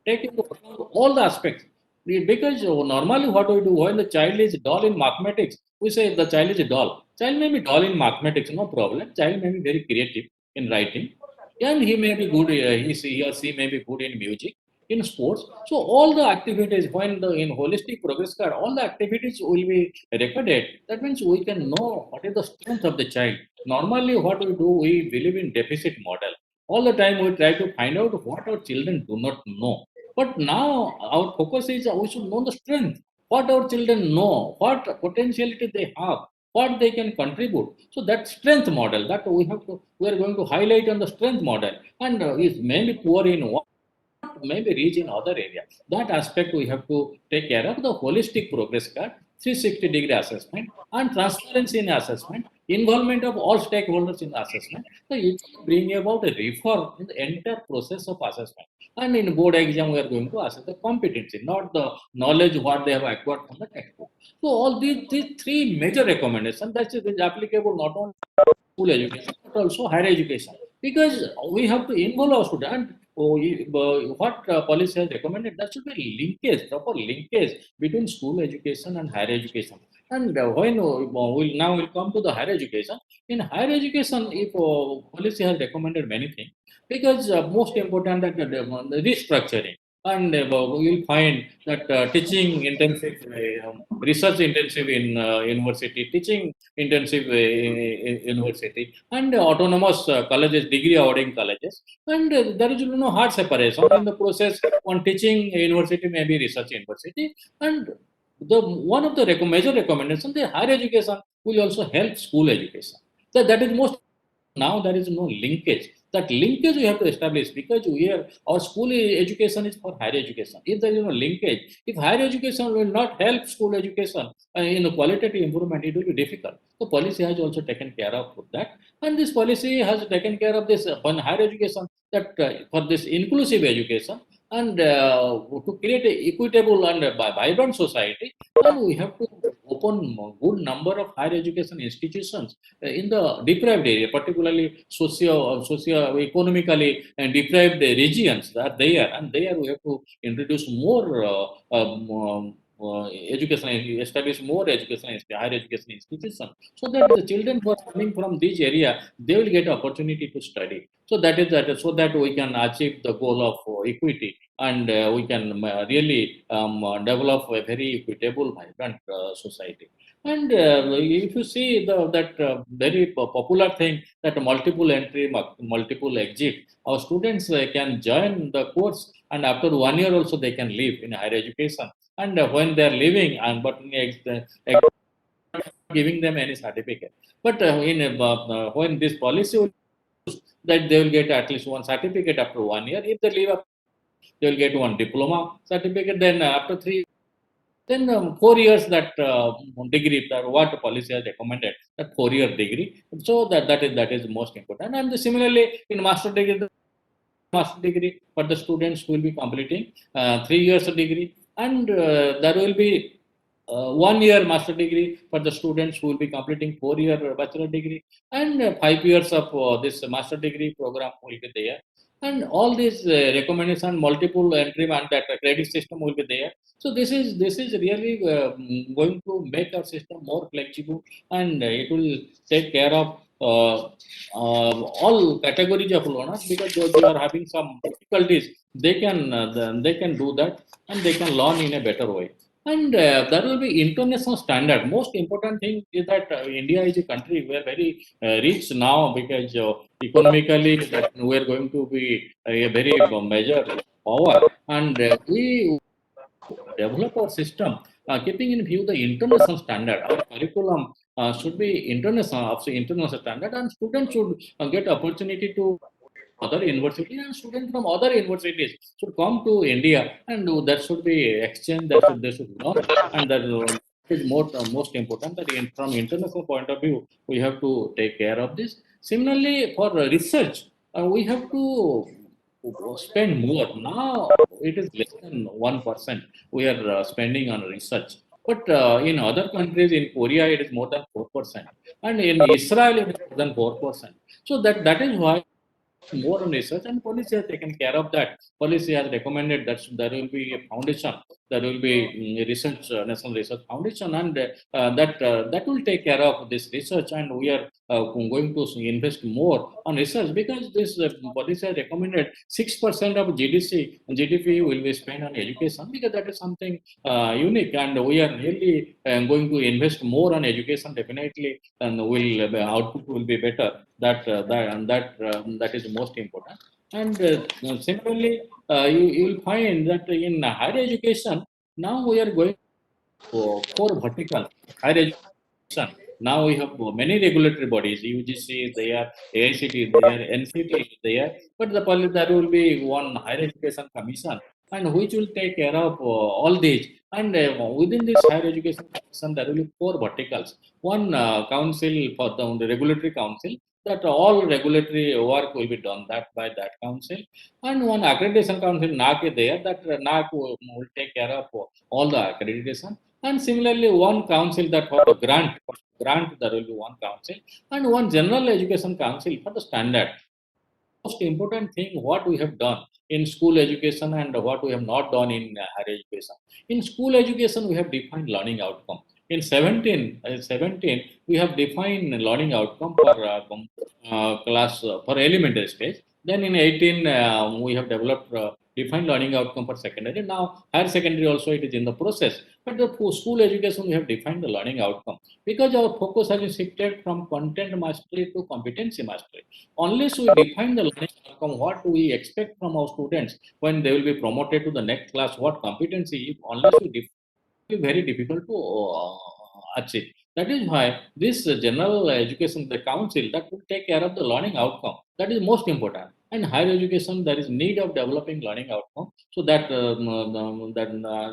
take into account all the aspects. Because normally what we do when the child is dull in mathematics, we say the child is dull. Child may be dull in mathematics, no problem. Child may be very creative in writing, and he may be good. He or she may be good in music, in sports. So all the activities, when the in holistic progress card, all the activities will be recorded. That means we can know what is the strength of the child. Normally, what we do, we believe in deficit model. All the time we try to find out what our children do not know. But now our focus is we should know the strength, what our children know, what potentiality they have, what they can contribute. So that strength model, that we are going to highlight on the strength model, and is maybe poor in one, maybe reach in other areas. That aspect we have to take care of. The holistic progress card, 360-degree assessment, and transparency in assessment, involvement of all stakeholders in assessment. So it will bring about a reform in the entire process of assessment. And in board exam, we are going to assess the competency, not the knowledge what they have acquired from the textbook. So all these three major recommendations, that is applicable not only school education but also higher education, because we have to involve our student. What policy has recommended, that should be linkage, proper linkage between school education and higher education. And when we'll come to the higher education. In higher education, if policy has recommended many things, because most important that the restructuring, and we will find that teaching intensive, research intensive in university, teaching intensive university, and autonomous colleges, degree awarding colleges, and there is no hard separation in the process. One teaching university may be research university, and the one of the major recommendations, the higher education will also help school education. So that is most. Now there is no linkage. That linkage we have to establish, because our school education is for higher education. If there is no linkage, if higher education will not help school education in a qualitative improvement, it will be difficult. So policy has also taken care of that, and this policy has taken care of this on higher education, that for this inclusive education, and to create a equitable and vibrant society, and we have to open a good number of higher education institutions in the deprived area, particularly socio-economically deprived regions that they are, and there we have to introduce more education, establish more education, higher education institutions, so that the children who are coming from this area, they will get opportunity to study. So that is that, so that we can achieve the goal of equity, and we can really develop a very equitable, vibrant society. And if you see that very popular thing, that multiple entry, multiple exit, our students can join the course, and after 1 year also they can leave in higher education. And when they are leaving, and but giving them any certificate. But when this policy will, that they will get at least one certificate after 1 year. If they leave, they will get one diploma certificate. Then after 3, then 4 years that degree, what policy has recommended, that 4-year degree. So that is most important. And similarly in master degree for the students who will be completing 3 years of degree, and there will be 1 year master degree for the students who will be completing 4-year bachelor degree, and 5 years of this master degree program will be there. And all these recommendation, multiple entry, and that credit system will be there. So this is really going to make our system more flexible, and it will take care of all categories of learners, because those who are having some difficulties, they can do that, and they can learn in a better way. And there will be international standard. Most important thing is that India is a country we are very rich now, because economically that we are going to be a very major power, and we develop our system keeping in view the international standard. Our curriculum should be international standard, and students should get opportunity to other university, and students from other universities should come to India, and there should be exchange. They should learn, and that is most important. That from international point of view, we have to take care of this. Similarly, for research, we have to spend more. Now it is less than 1%. We are spending on research. But in other countries, in Korea, it is more than 4%, and in Israel, it is more than 4%. So that is why more on research, and policy has taken care of that. Policy has recommended that there will be a foundation, there will be research, national research foundation, and that will take care of this research, and we are going to invest more on research, because this policy has recommended 6% of GDP will be spent on education, because that is something unique, and we are really going to invest more on education definitely, and will output will be better. That is the most important. And similarly, you will find that in higher education now we are going for vertical higher education. Now we have many regulatory bodies, UGC is there, AICT is there, NCT is there, but there will be one higher education commission, and which will take care of all these. And within this higher education commission, there will be four verticals. One council for the regulatory council, that all regulatory work will be done that by that council, and one accreditation council, NAC, is there, that NAC will take care of all the accreditation. And similarly, one council that for the grant there will be one council, and one general education council for the standard. Most important thing what we have done in school education and what we have not done in higher education. In school education, we have defined learning outcome. In 17, we have defined learning outcome for class for elementary stage. Then in 18, we have developed defined learning outcome for secondary. Now higher secondary also it is in the process. But the school education, we have defined the learning outcome, because our focus has been shifted from content mastery to competency mastery. Unless we define the learning outcome, what we expect from our students when they will be promoted to the next class, what competency, unless we define, it will be very difficult to achieve. That is why this general education, the council, that will take care of the learning outcome. That is most important. And higher education, there is need of developing learning outcome, so that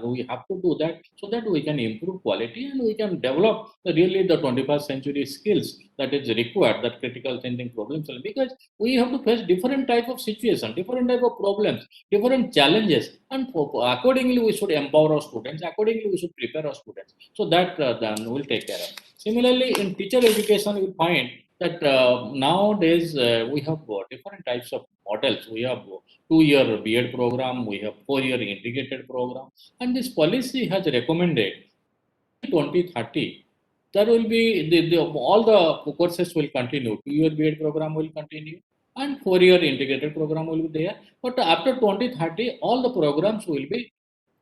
we have to do that, so that we can improve quality, and we can develop really the 21st century skills that is required, that critical thinking, problem solving, because we have to face different type of situation, different type of problems, different challenges, and accordingly we should empower our students, accordingly we should prepare our students, so that then we'll take care of. Similarly, in teacher education, you will find that nowadays we have different types of models. We have 2-year B.Ed program, we have 4-year integrated program, and this policy has recommended 2030. There will be all the courses will continue. 2-year B.Ed program will continue, and 4-year integrated program will be there. But after 2030, all the programs will be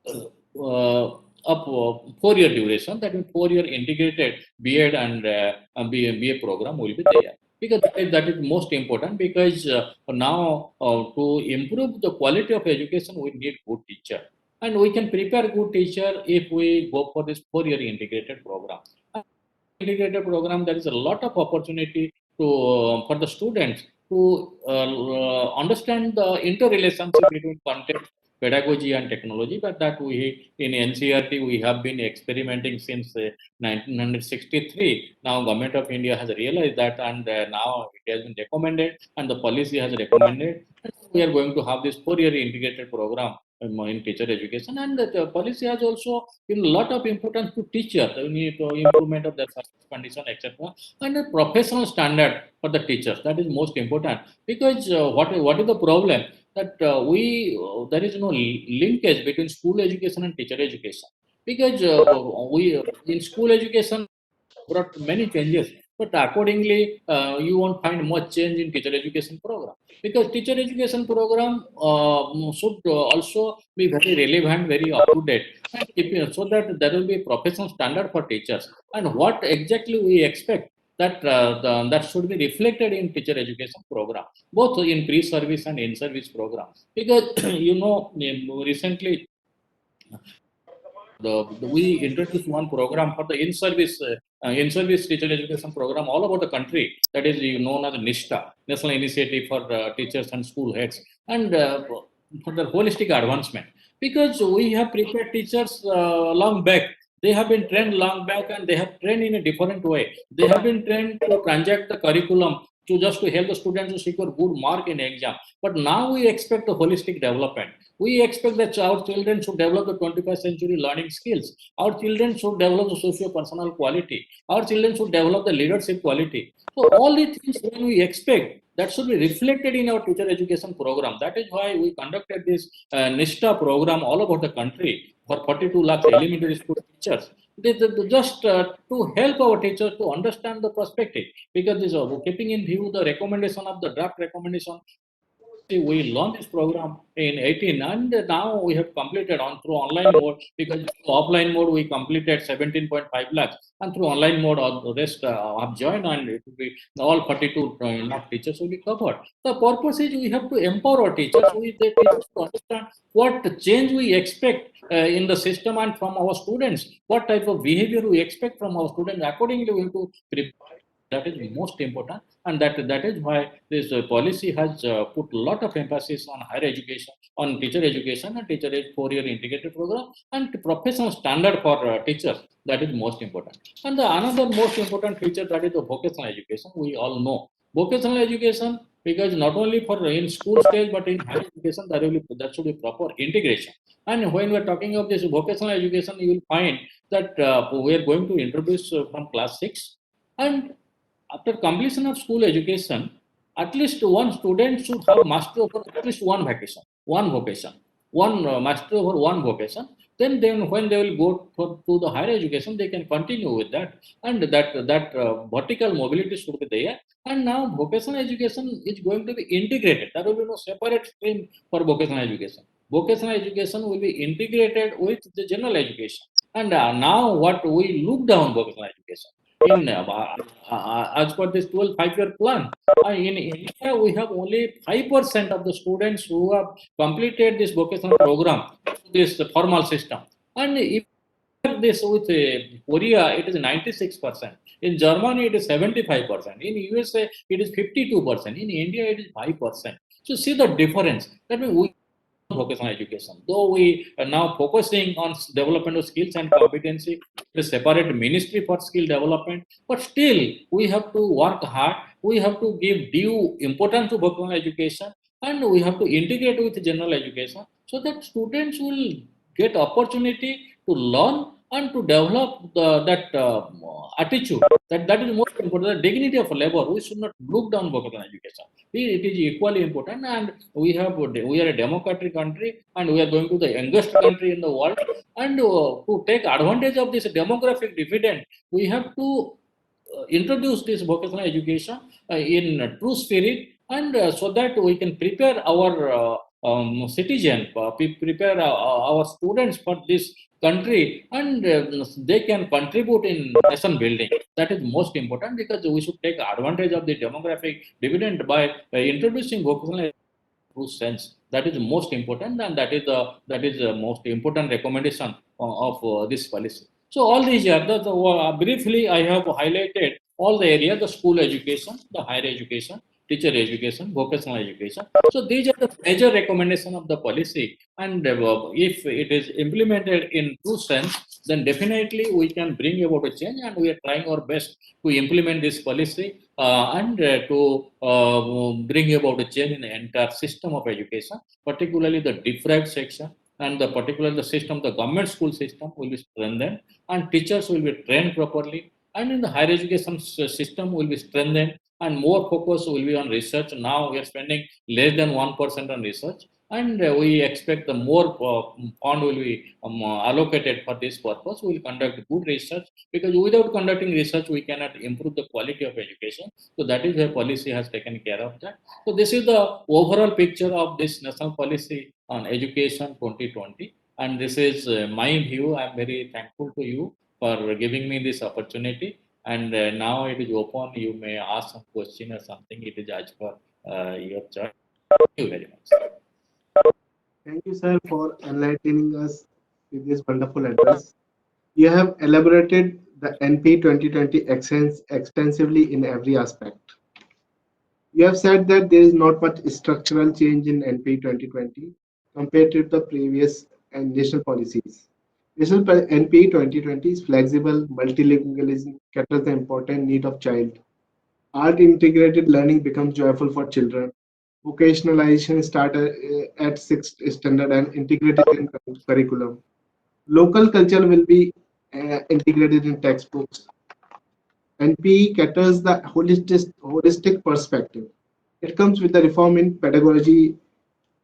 uh, up 4-year duration. That means 4-year integrated B.Ed and BA program will be there. Because that is most important, because now to improve the quality of education, we need good teacher. And we can prepare good teacher if we go for this 4-year integrated program. Integrated program, there is a lot of opportunity to for the students to understand the interrelationship between content, pedagogy, and technology. But that we in NCERT we have been experimenting since 1963. Now government of India has realized that, and now it has been recommended, and the policy has recommended. And we are going to have this 4-year integrated program in teacher education, and the policy has also given a lot of importance to teacher. We need to improvement of their service condition, etc., and a professional standard for the teachers. That is most important, because what is the problem, that there is no linkage between school education and teacher education, because we in school education brought many changes. but accordingly, you won't find much change in teacher education program, because teacher education program should also be very relevant, very up to date, and so that there will be a professional standard for teachers, and what exactly we expect that that should be reflected in teacher education program, both in pre-service and in-service program. Because recently we introduced one program for the in-service teacher education program all over the country, that is known as NISTA, National Initiative for Teachers and School Heads, and for the holistic advancement. Because we have prepared teachers long back, they have been trained long back, and they have trained in a different way. They have been trained to transact the curriculum to just to help the students to secure good mark in exam. But now we expect the holistic development. We expect that our children should develop the 21st century learning skills. Our children should develop the socio-personal quality. Our children should develop the leadership quality. So all these things when we expect, that should be reflected in our teacher education program. That is why we conducted this NISTA program all over the country for 42 lakh elementary school teachers. Just to help our teachers to understand the perspective, because this keeping in view the recommendation of the draft recommendation, we launched this program in 18, and now we have completed on through online mode, because offline mode we completed 17.5 lakhs, and through online mode all the rest have joined, and it will be all 42 lakh teachers will be covered. The purpose is we have to empower our teachers, the teachers to understand what change we expect in the system and from our students, what type of behavior we expect from our students. Accordingly, we have to prepare. That is most important, and that is why this policy has put a lot of emphasis on higher education, on teacher education, and teacher 4-year integrated program, and professional standard for teachers. That is most important. And the another most important feature, that is the vocational education. We all know vocational education, because not only for in school stage but in higher education, that should be proper integration. And when we are talking of this vocational education, you will find that we are going to introduce from class 6, and after completion of school education, at least one student should have mastery over at least one vocation, one mastery over one vocation. Then when they will go to the higher education, they can continue with that, and that vertical mobility should be there. And now vocational education is going to be integrated. There will be no separate stream for vocational education. Vocational education will be integrated with the general education. And now what we look down vocational education in as per this 12 5-year plan, in India we have only 5% of the students who have completed this vocational program, this formal system. And if this with Korea, it is 96%. In Germany, it is 75%. In USA, it is 52%. In India, it is 5%. So see the difference. That means we vocational education, though we are now focusing on development of skills and competency, a separate ministry for skill development, but still we have to work hard. We have to give due importance to vocational education, and we have to integrate with general education, so that students will get opportunity to learn and to develop that attitude. That is most important. The dignity of labor. We should not look down vocational education. It is equally important, and we are a democratic country, and we are going to the youngest country in the world. And to take advantage of this demographic dividend, we have to introduce this vocational education in true spirit, and so that we can prepare our citizen, prepare our students for this country, and they can contribute in nation building. That is most important, because we should take advantage of the demographic dividend by introducing vocational true sense. That is most important, and that is the most important recommendation of this policy. So all these are briefly I have highlighted all the areas: the school education, the higher education, teacher education, vocational education. So these are the major recommendation of the policy, and if it is implemented in true sense, then definitely we can bring about a change, and we are trying our best to implement this policy and to bring about a change in the entire system of education, particularly the deprived section, and particularly the system, the government school system will be strengthened, and teachers will be trained properly, and in the higher education system will be strengthened, and more focus will be on research. Now we are spending less than 1% on research, and we expect the more fund will be allocated for this purpose. We will conduct good research, because without conducting research, we cannot improve the quality of education. So that is where policy has taken care of that. So this is the overall picture of this national policy on education 2020. And this is my view. I am very thankful to you for giving me this opportunity. And now it is open. You may ask some question or something. It is as per your choice. Thank you very much. Thank you, sir, for enlightening us with this wonderful address. You have elaborated the NP 2020 extensively in every aspect. You have said that there is not much structural change in NP 2020 compared to the previous and national policies. National NP 2020 is flexible, multilingualism caters the important need of child. Art integrated learning becomes joyful for children. Vocationalization started at sixth standard and integrated in curriculum. Local culture will be integrated in textbooks. NP caters the holistic perspective. It comes with the reform in pedagogy,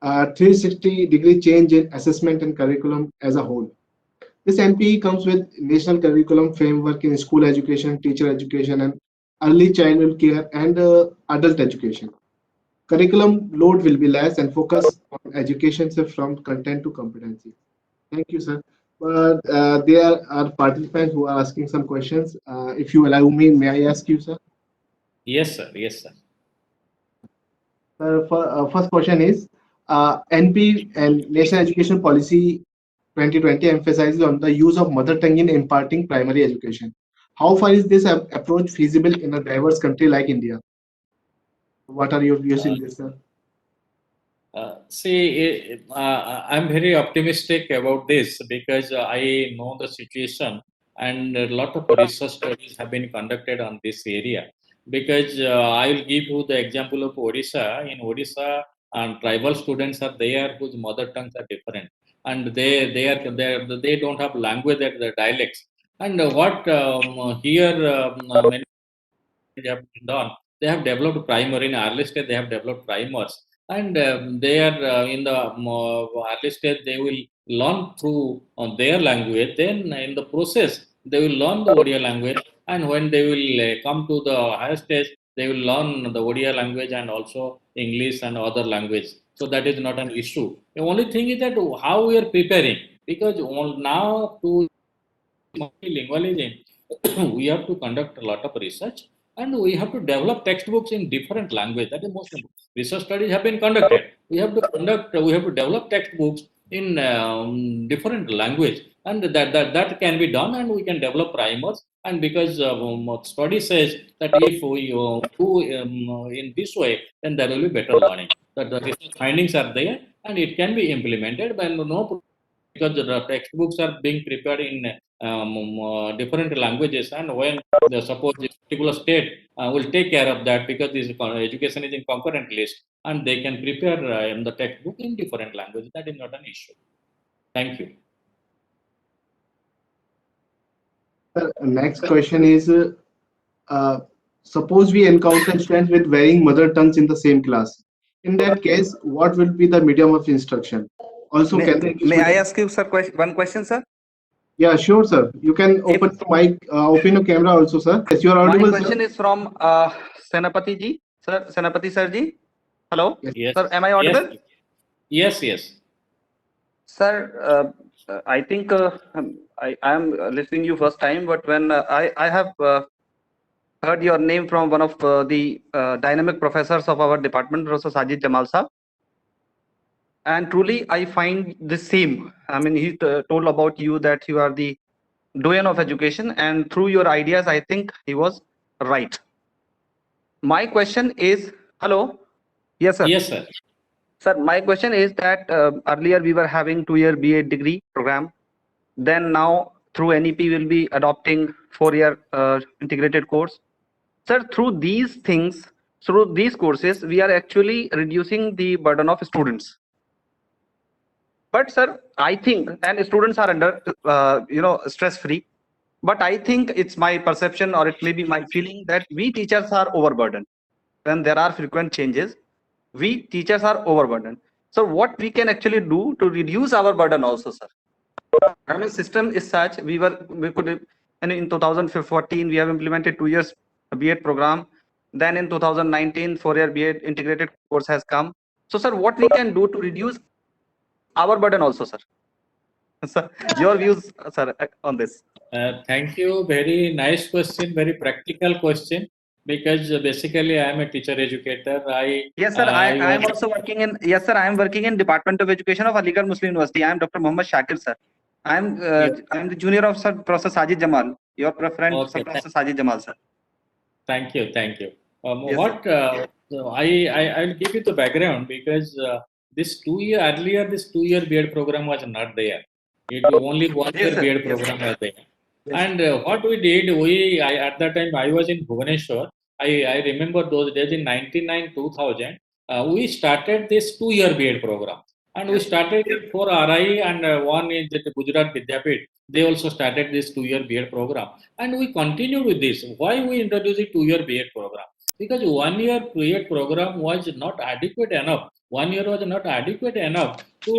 360-degree change in assessment and curriculum as a whole. This NPE comes with national curriculum framework in school education, teacher education, and early childhood care and adult education. Curriculum load will be less and focus on education shift from content to competency. Thank you, sir. But there are participants who are asking some questions. If you allow me, may I ask you, sir? Yes, sir. Yes, sir. First question is, NP and National Education Policy 2020 emphasizes on the use of mother tongue in imparting primary education. How far is this approach feasible in a diverse country like India? What are your views in this, sir? I'm very optimistic about this, because I know the situation, and a lot of research studies have been conducted on this area. Because I will give you the example of Odisha. In Odisha, tribal students are there whose mother tongues are different, and they don't have language at the dialects. And what here many have done, they have developed primer. In early stage, they have developed primers, and they are in the early stage, they will learn through their language. Then in the process, they will learn the Odia language, and when they will come to the higher stage, they will learn the Odia language and also English and other language. So that is not an issue. The only thing is that how we are preparing, because now to multilingualism, we have to conduct a lot of research, and we have to develop textbooks in different language. That is most important. Research studies have been conducted. We have to develop textbooks in different language, and that can be done, and we can develop primers. And because study says that if we do in this way, then there will be better learning. That the research findings are there, and it can be implemented, but no, because the textbooks are being prepared in different languages, and when suppose this particular state will take care of that, because this education is in concurrent list, and they can prepare the textbook in different languages. That is not an issue. Thank you. Next question is, suppose we encounter students with varying mother tongues in the same class. In that case, what will be the medium of instruction? Also, can the English May I medium- ask you, sir, one question, sir? Yeah, sure, sir. You can open your mic, open your camera also, sir. Yes, you are My audible, question sir. is from Senapati ji. Sir, Senapati sir ji. Hello? Yes. Sir, am I audible? Yes. Yes. Sir, I think I am listening you first time, but when I have heard your name from one of the dynamic professors of our department, Professor Sajid Jamal sir. And truly, I find the same. I mean, he told about you that you are the doyen of education, and through your ideas, I think he was right. My question is, hello? Yes, sir. Yes, sir. Sir, my question is that earlier we were having 2-year BA degree program. Then now through NEP we'll be adopting 4-year integrated course. Sir, through these things, through these courses, we are actually reducing the burden of students. But sir, I think, and students are under, stress free. But I think it's my perception, or it may be my feeling, that we teachers are overburdened. When there are frequent changes, we teachers are overburdened. So what we can actually do to reduce our burden also, sir? I mean, system is such, we could, and in 2014, we have implemented 2 years B.Ed program. Then in 2019, 4-year B.Ed integrated course has come. So, sir, what we can do to reduce our burden also, sir? Sir, your views, sir, on this? Thank you. Very nice question. Very practical question. Because basically, I am a teacher educator. Yes, sir. I am also working in. Yes, sir. I am working in Department of Education of Aligarh Muslim University. I am Dr. Mohammad Shakir, sir. I am the junior of Sir Professor Sajid Jamal. Your friend, Okay, Sir Professor Sajid Jamal, sir. Thank you. Thank you. Yes, What so I'll give you the background because this 2 year earlier this 2 year B.Ed program was not there. It was only 1 year sir. B.Ed Yes, program sir. was there. And what we did, at that time I was in Bhubaneswar. I remember those days in 99 2000. We started this 2 year B.Ed program, and we started it for RI and one is the Gujarat Vidyapit. They also started this 2 year B.Ed program, and we continued with this. Why we introduced a 2 year B.Ed program? Because 1 year B.Ed program was not adequate enough. 1 year was not adequate enough to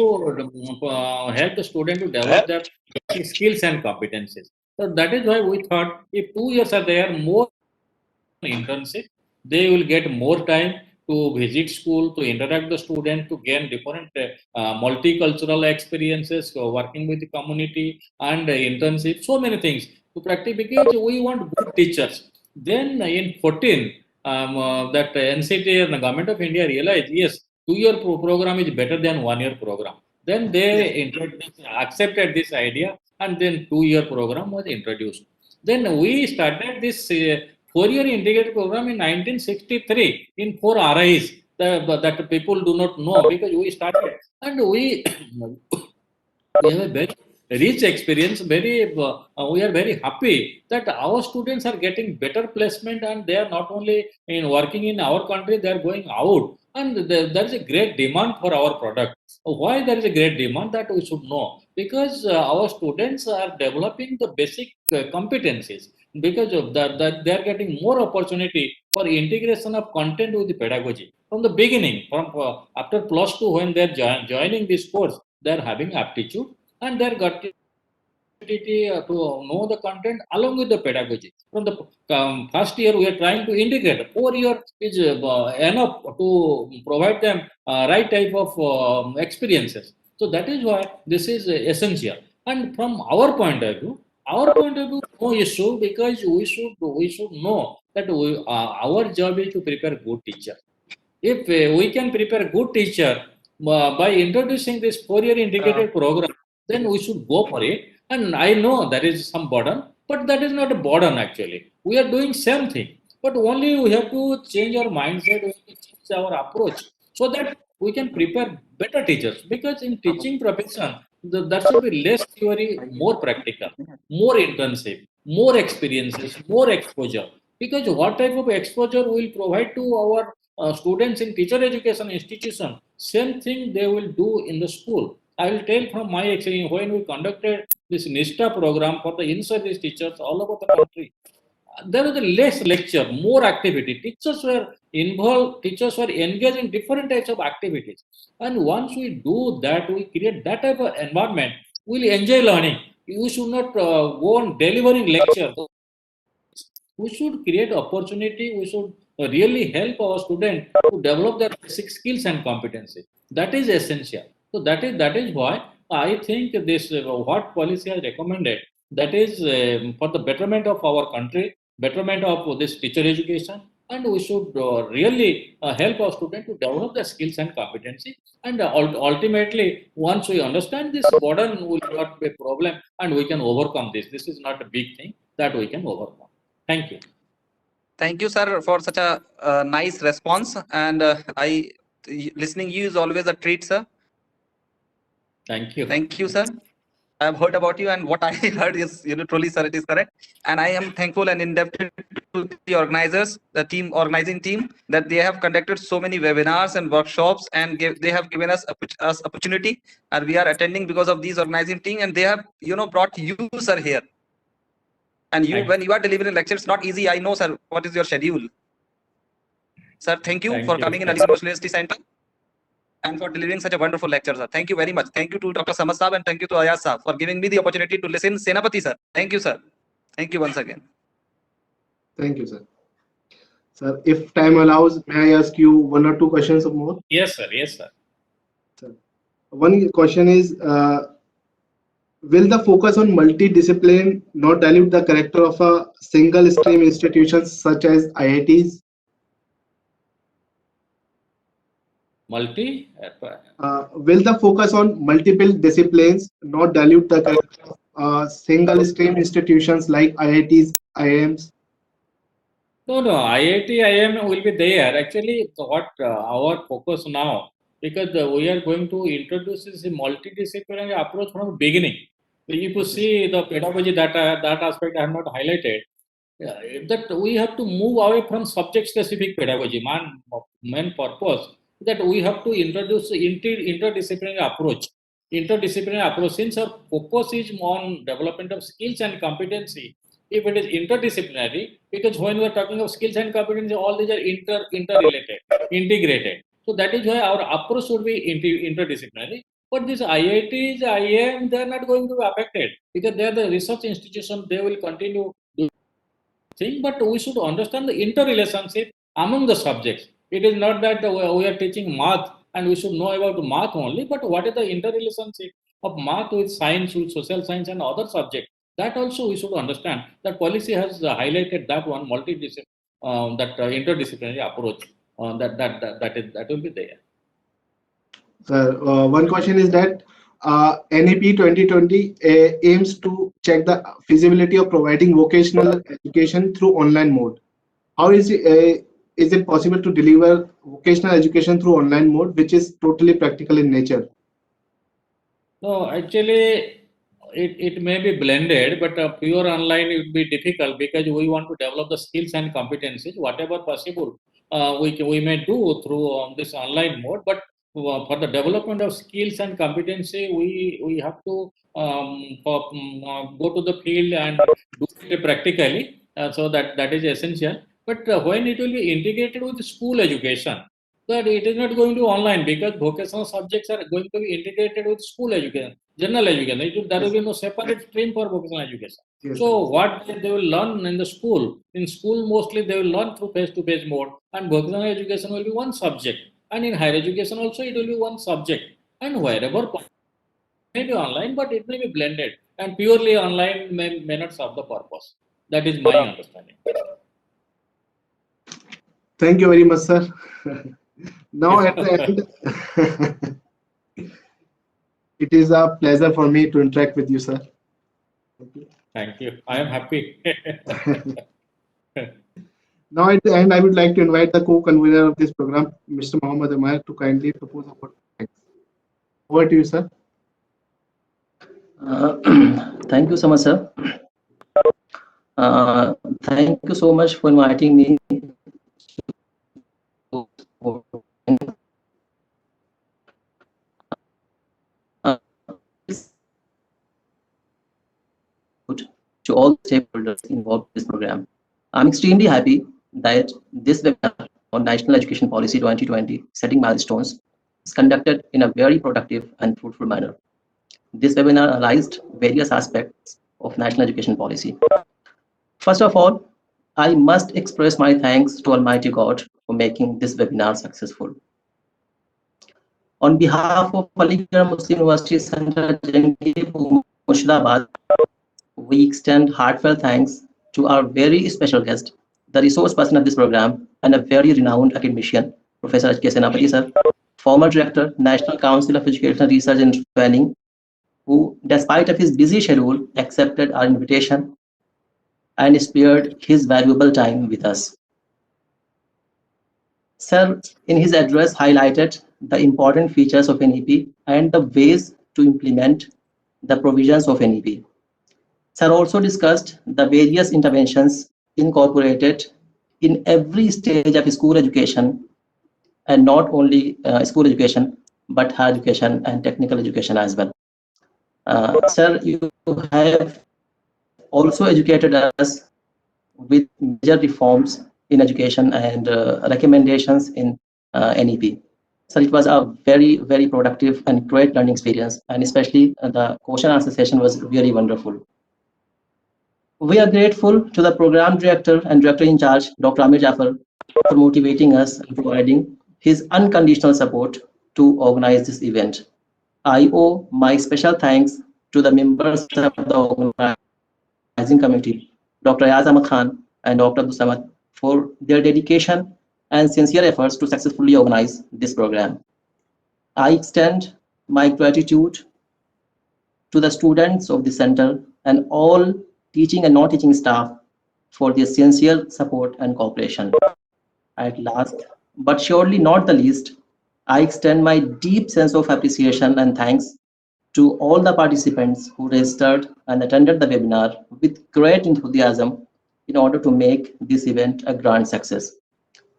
help the student to develop their basic skills and competencies. So that is why we thought if 2 years are there, more internship, they will get more time to visit school, to interact the student, to gain different multicultural experiences, working with the community and internship, so many things to practice because we want good teachers. Then in 14, that NCT and the government of India realized, yes, 2 year program is better than 1 year program. Then they accepted this idea and then 2 year program was introduced. Then we started this 4 year integrated program in 1963 in 4 RIs that people do not know because we started and we have a very rich experience. We are very happy that our students are getting better placement and they are not only in working in our country, they are going out. And there is a great demand for our product. Why there is a great demand that we should know? Because our students are developing the basic competencies. Because of that, they are getting more opportunity for integration of content with the pedagogy from the beginning. From after +2, when they are joining this course, they are having aptitude and they are getting to know the content along with the pedagogy. From the first year, we are trying to integrate. 4 year is enough to provide them right type of experiences. So that is why this is essential. And from our point of view, no issue because we should know that our job is to prepare good teacher. If we can prepare good teacher by introducing this 4 year integrated program, then we should go for it. And I know there is some burden, but that is not a burden actually. We are doing same thing, but only we have to change our mindset, we have to change our approach so that we can prepare better teachers. Because in teaching profession, there should be less theory, more practical, more internship, more experiences, more exposure. Because what type of exposure we will provide to our students in teacher education institution, same thing they will do in the school. I will tell from my experience when we conducted this NISTA program for the in-service teachers all over the country. There was a less lecture, more activity. Teachers were involved, teachers were engaged in different types of activities. And once we do that, we create that type of environment, we'll enjoy learning. You should not go on delivering lecture. We should create opportunity. We should really help our students to develop their basic skills and competencies. That is essential. So that is why I think this what policy has recommended. That is for the betterment of our country, betterment of this teacher education, and we should really help our students to develop their skills and competency. And ultimately, once we understand this, burden will not be a problem, and we can overcome this. This is not a big thing that we can overcome. Thank you. Thank you, sir, for such a nice response. And listening you is always a treat, sir. Thank you. Thank you, sir. I have heard about you, and what I heard is, truly, sir, it is correct. And I am thankful and indebted to the organizers, the organizing team, that they have conducted so many webinars and workshops, and they have given us opportunity, and we are attending because of these organizing team, and they have, brought you, sir, here. And when you are delivering lectures, it's not easy. I know, sir, what is your schedule. Sir, thank you for coming in Aligarh Muslim University Center. and for delivering such a wonderful lecture, sir. Thank you very much. Thank you to Dr. Samad Saab and thank you to Aiyaz Saab for giving me the opportunity to listen. Senapaty, sir. Thank you, sir. Thank you once again. Thank you, sir. Sir, if time allows, may I ask you one or two questions or more? Yes, sir. Yes, sir. Sir, one question is, will the focus on multidiscipline not dilute the character of a single stream institutions such as IITs? Will the focus on multiple disciplines not dilute the character of single stream institutions like IITs, IIMs? No, IIT, IIM will be there. Actually, what our focus now, because we are going to introduce this multidisciplinary approach from the beginning. If you see the pedagogy that aspect I have not highlighted, that we have to move away from subject-specific pedagogy. Main purpose that we have to introduce interdisciplinary approach. Interdisciplinary approach, since our focus is on development of skills and competency. If it is interdisciplinary, because when we are talking of skills and competency, all these are interrelated, integrated. So that is why our approach should be interdisciplinary. But these IITs, IIM, they are not going to be affected because they are the research institution. They will continue thing, but we should understand the interrelationship among the subjects. It is not that we are teaching math and we should know about math only, but what is the interrelationship of math with science, with social science and other subjects? That also we should understand. That policy has highlighted that one interdisciplinary approach. That will be there. Sir, one question is that NEP 2020 aims to check the feasibility of providing vocational education through online mode. How is it possible to deliver vocational education through online mode, which is totally practical in nature? No, actually, it may be blended, but pure online it would be difficult because we want to develop the skills and competencies, whatever possible we may do through this online mode. But for the development of skills and competency, we have to go to the field and do it practically. So that is essential. But when it will be integrated with school education, that it is not going to online because vocational subjects are going to be integrated with school education, general education. There will be no separate stream for vocational education. Yes, So what they will learn in the school, mostly they will learn through face-to-face mode, and vocational education will be one subject. And in higher education also it will be one subject. And wherever may be online, but it may be blended. And purely online may not serve the purpose. That is my understanding. Thank you very much, sir. Now at the end, it is a pleasure for me to interact with you, sir. Thank you. I am happy. Now at the end, I would like to invite the co-convener of this program, Mr. Mohammad Umair, to kindly propose a vote. Thanks. Over to you, sir. Thank you so much, sir. Thank you so much for inviting me. To all stakeholders involved in this program. I'm extremely happy that this webinar on National Education Policy 2020, Setting Milestones, is conducted in a very productive and fruitful manner. This webinar analyzed various aspects of national education policy. First of all, I must express my thanks to Almighty God for making this webinar successful. On behalf of Aligarh Muslim University Center, Jangipur, Murshidabad, we extend heartfelt thanks to our very special guest, the resource person of this program, and a very renowned academician, Professor H.K. Senapaty, sir, former director, National Council of Educational Research and Training, who, despite of his busy schedule, accepted our invitation and spared his valuable time with us. Sir, in his address, highlighted the important features of NEP and the ways to implement the provisions of NEP. Sir also discussed the various interventions incorporated in every stage of school education, and not only school education, but higher education and technical education as well. Sir, you have also educated us with major reforms in education and recommendations in NEP. So it was a very, very productive and great learning experience, and especially the question answer session was very wonderful. We are grateful to the program director and director in charge, Dr. Amir Jafar, for motivating us and providing his unconditional support to organize this event. I owe my special thanks to the members of the organizing committee, Dr. Aiyaz Ahmad Khan and Dr. Abdul, for their dedication and sincere efforts to successfully organize this program. I extend my gratitude to the students of the center and all teaching and non-teaching staff for their sincere support and cooperation. At last, but surely not the least, I extend my deep sense of appreciation and thanks to all the participants who registered and attended the webinar with great enthusiasm in order to make this event a grand success.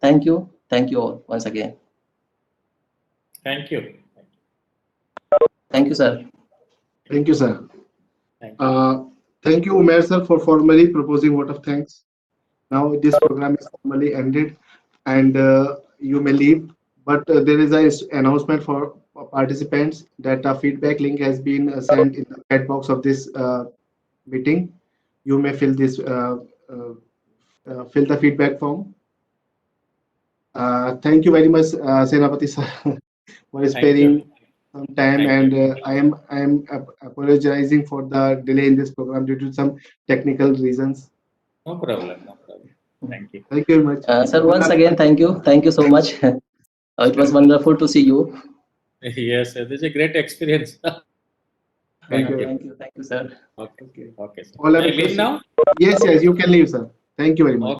Thank you all once again. Thank you. Thank you, sir. Thank you, sir. Thank you. Thank you, Umair, sir, for formally proposing vote of thanks. Now this program is formally ended, and you may leave. But there is an announcement for participants that a feedback link has been sent in the chat box of this meeting. You may fill this fill the feedback form. Thank you very much, Senapaty sir, for sparing some time, and I am apologizing for the delay in this program due to some technical reasons. No problem. No problem. Thank you. Thank you very much. Sir, once again, thank you. Thank you so much. It was wonderful to see you. Yes, this is a great experience. Thank you. Thank you, sir. Okay. Okay. Sir. All Can I other leave questions? now? Yes, you can leave, sir. Thank you very much.